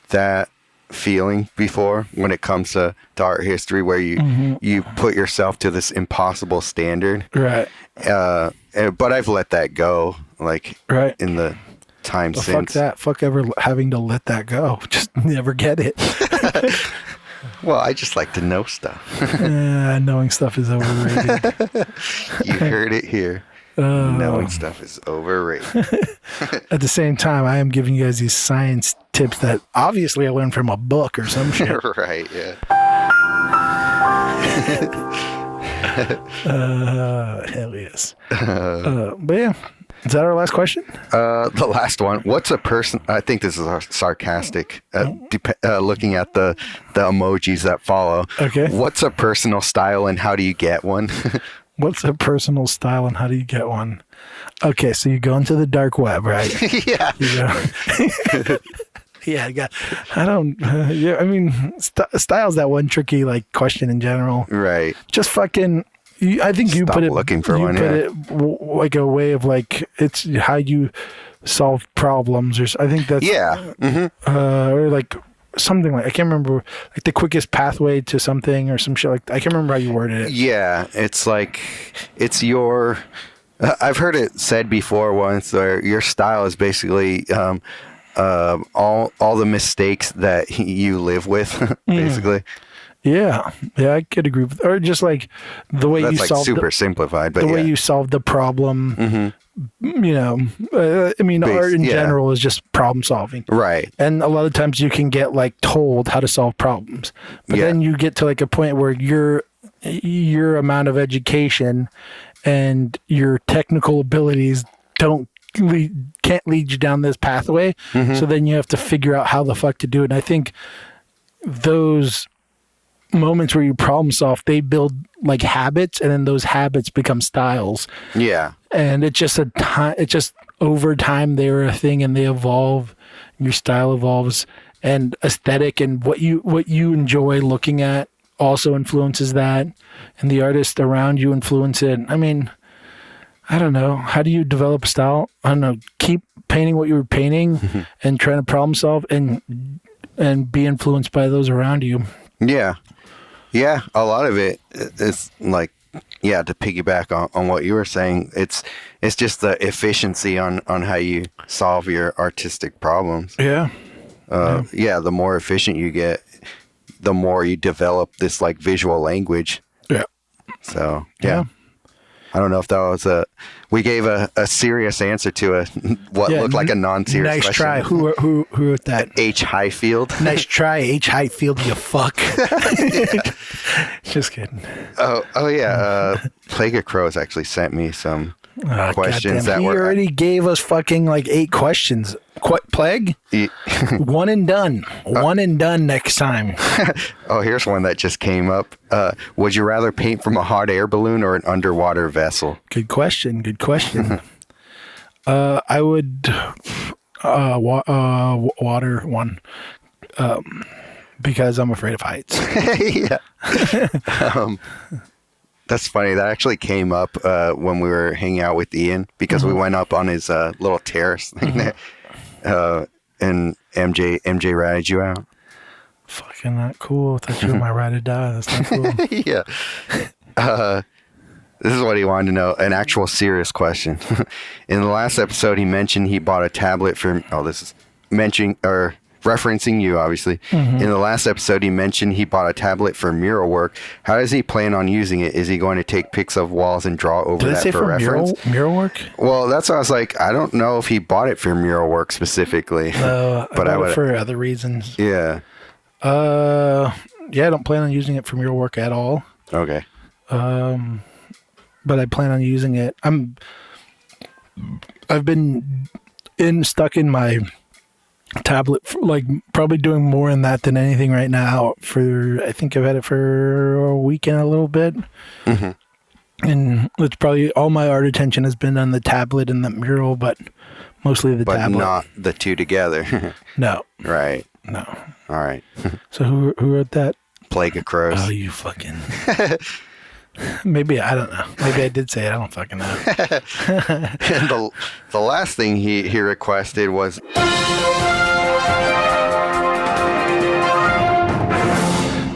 that feeling before when it comes to art history, where you put yourself to this impossible standard, right? But I've let that go, like in the time since. Fuck that. Fuck ever having to let that go. Just never get it. Well, I just like to know stuff. Knowing stuff is overrated. You heard it here. Knowing stuff is overrated. At the same time, I am giving you guys these science tips that obviously I learned from a book or some shit. Right, yeah. Hell yes. But yeah, is that our last question? The last one. What's a person? I think this is sarcastic. Looking at the emojis that follow. Okay. What's a personal style and how do you get one? What's a personal style and how do you get one? Okay, so you go into the dark web, right? Yeah. Yeah, I mean, style's that one tricky like question in general. Right. Just fucking. I think you put it. Looking for one. It like a way of like it's how you solve problems, or I think that's or like something like I can't remember like the quickest pathway to something or some shit like I can't remember how you worded it. Yeah, it's like it's your. I've heard it said before once, where your style is basically all the mistakes that you live with, basically. Yeah, I could agree with, or just like the way that's you like solve super simplified, but the way you solve the problem. You know, I mean, art in general is just problem solving, right? And a lot of times you can get like told how to solve problems, but then you get to like a point where your amount of education and your technical abilities can't lead you down this pathway. So then you have to figure out how the fuck to do it. And I think those moments where you problem solve, they build like habits, and then those habits become styles. Yeah. And it's just over time they're a thing and they evolve. Your style evolves, and aesthetic and what you enjoy looking at also influences that, and the artists around you influence it. I mean, I don't know. How do you develop a style? I don't know. Keep painting what you were painting and trying to problem solve and be influenced by those around you. Yeah. Yeah. A lot of it is like, to piggyback on what you were saying, it's just the efficiency on how you solve your artistic problems. Yeah. The more efficient you get, the more you develop this like visual language. Yeah. So, yeah. I don't know if that was we gave a serious answer to what looked like a non-serious question. Nice try. Who wrote that? H. Highfield. Nice try, H. Highfield, you fuck. Just kidding. Oh yeah. Plague of Crows actually sent me some questions that he were... already gave us fucking like 8 questions. Plague? One and done. One and done next time. Oh, here's one that just came up. Would you rather paint from a hot air balloon or an underwater vessel? Good question. I would water one. because I'm afraid of heights. Yeah. That's funny. That actually came up when we were hanging out with Ian because we went up on his little terrace thing there. And MJ ratted you out. Fucking not cool. I thought you were my ride or die. That's not cool. Yeah. This is what he wanted to know. An actual serious question. In the last episode, he mentioned he bought a tablet for... Oh, this is mentioning... or referencing you, obviously. In the last episode, he mentioned he bought a tablet for mural work. How does he plan on using it? Is he going to take pics of walls and draw over that for reference? Mural work? Well, that's why I was like, I don't know if he bought it for mural work specifically. No, but I bought it for other reasons. Yeah. Yeah, I don't plan on using it for mural work at all. Okay. But I plan on using it. I've been stuck in my tablet for, like, probably doing more in that than anything right now. I think I've had it for a week and a little bit. And it's probably all my art attention has been on the tablet and the mural, but mostly the tablet. But not the two together. No. Right. No. All right. So who wrote that? Plague of Crows. Oh, you fucking... Maybe, I don't know. Maybe I did say it. I don't fucking know. And the last thing he requested was...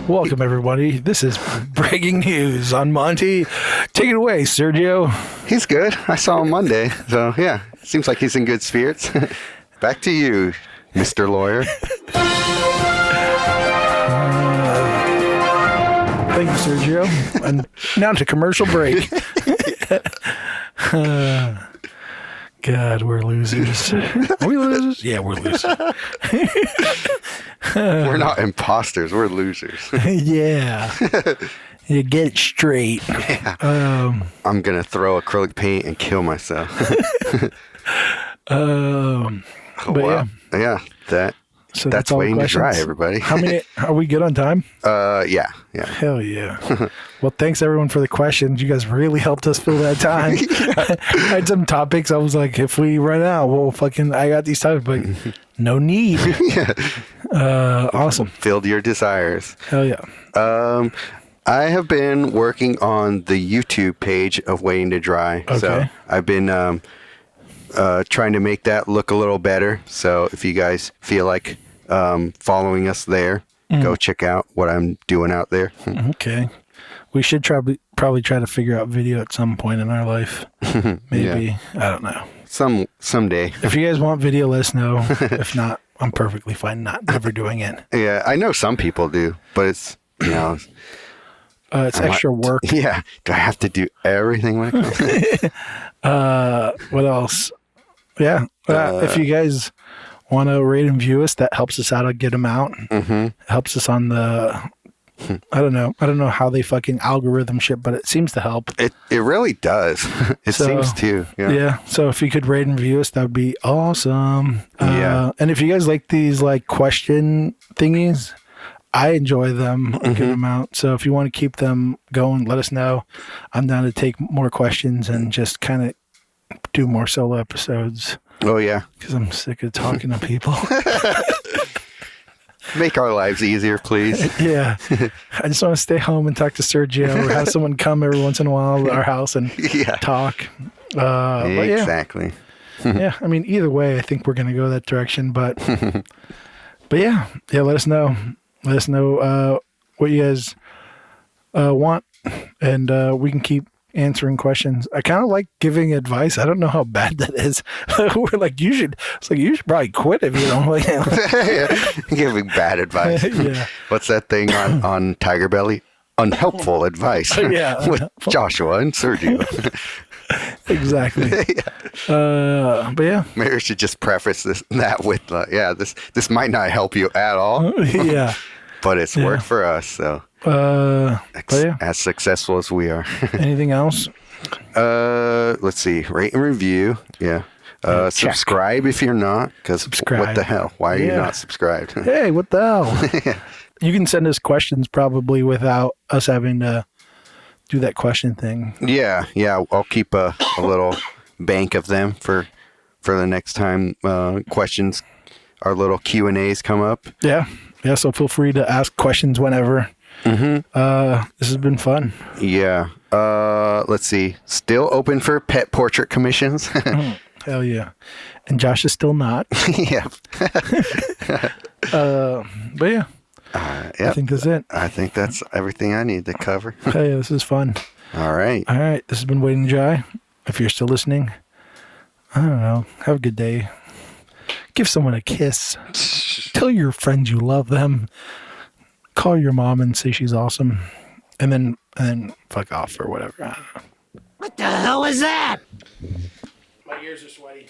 Welcome, everybody. This is breaking news on Monty. Take it away, Sergio. He's good. I saw him Monday. So, yeah. Seems like he's in good spirits. Back to you, Mr. Lawyer. Thank you, Sergio. And now to commercial break. God, we're losers. Are we losers? Yeah, we're losers. We're not imposters. We're losers. Yeah. You get it straight. Yeah. I'm going to throw acrylic paint and kill myself. But wow. Yeah. That's all waiting the to dry, questions. everybody. How many are we good on time? Yeah. Hell yeah. Well, thanks everyone for the questions. You guys really helped us fill that time. I had some topics. I was like, if we run out, well, I got these topics, but no need. Awesome. Filled your desires. Hell yeah. I have been working on the YouTube page of Waiting to Dry. Okay. So I've been trying to make that look a little better. So if you guys feel like following us there, go check out what I'm doing out there. Okay. We should probably try to figure out video at some point in our life. Maybe. Yeah. I don't know. Someday. If you guys want video, let us know. If not, I'm perfectly fine never doing it. Yeah, I know some people do, but it's, it's extra work. Yeah. Do I have to do everything when it comes? What else? Yeah. If you guys want to rate and view us, that helps us out. I'll get them out. Helps us on the... I don't know how they fucking algorithm shit, but it seems to help. It really does. It seems to. Yeah. So if you could rate and review us, that would be awesome. Yeah. And if you guys like these like question thingies, I enjoy them a good amount. So if you want to keep them going, let us know. I'm down to take more questions and just kind of do more solo episodes. Oh yeah. Because I'm sick of talking to people. Make our lives easier, please. Yeah. I just want to stay home and talk to Sergio or have someone come every once in a while to our house and talk. Exactly. Yeah. I mean, either way, I think we're going to go that direction. But yeah, let us know. Let us know what you guys want, and we can keep answering questions. I kind of like giving advice. I don't know how bad that is. We're like, you should probably quit if you don't like it. Giving bad advice. Yeah. What's that thing on Tiger Belly? Unhelpful advice. Yeah. With Joshua and Sergio. Exactly. But yeah. Maybe we should just preface that with, this might not help you at all. Yeah. But it's worked for us, so. As successful as we are. Anything else? Let's see. Rate and review. Yeah. Subscribe if you're not, because what the hell? Why are you not subscribed? Hey, what the hell? You can send us questions probably without us having to do that question thing. Yeah. I'll keep a little bank of them for the next time questions our little Q&As come up. Yeah. Yeah. So feel free to ask questions whenever. This has been fun. Yeah. Let's see. Still open for pet portrait commissions. Hell yeah. And Josh is still not. Yeah. But yeah. Yeah. I think that's it. I think that's everything I need to cover. Hell yeah. This is fun. All right. All right. This has been Waiting to Dry. If you're still listening, I don't know. Have a good day. Give someone a kiss. Tell your friends you love them. Call your mom and say she's awesome. And then fuck off or whatever. I don't know. What the hell is that? My ears are sweaty.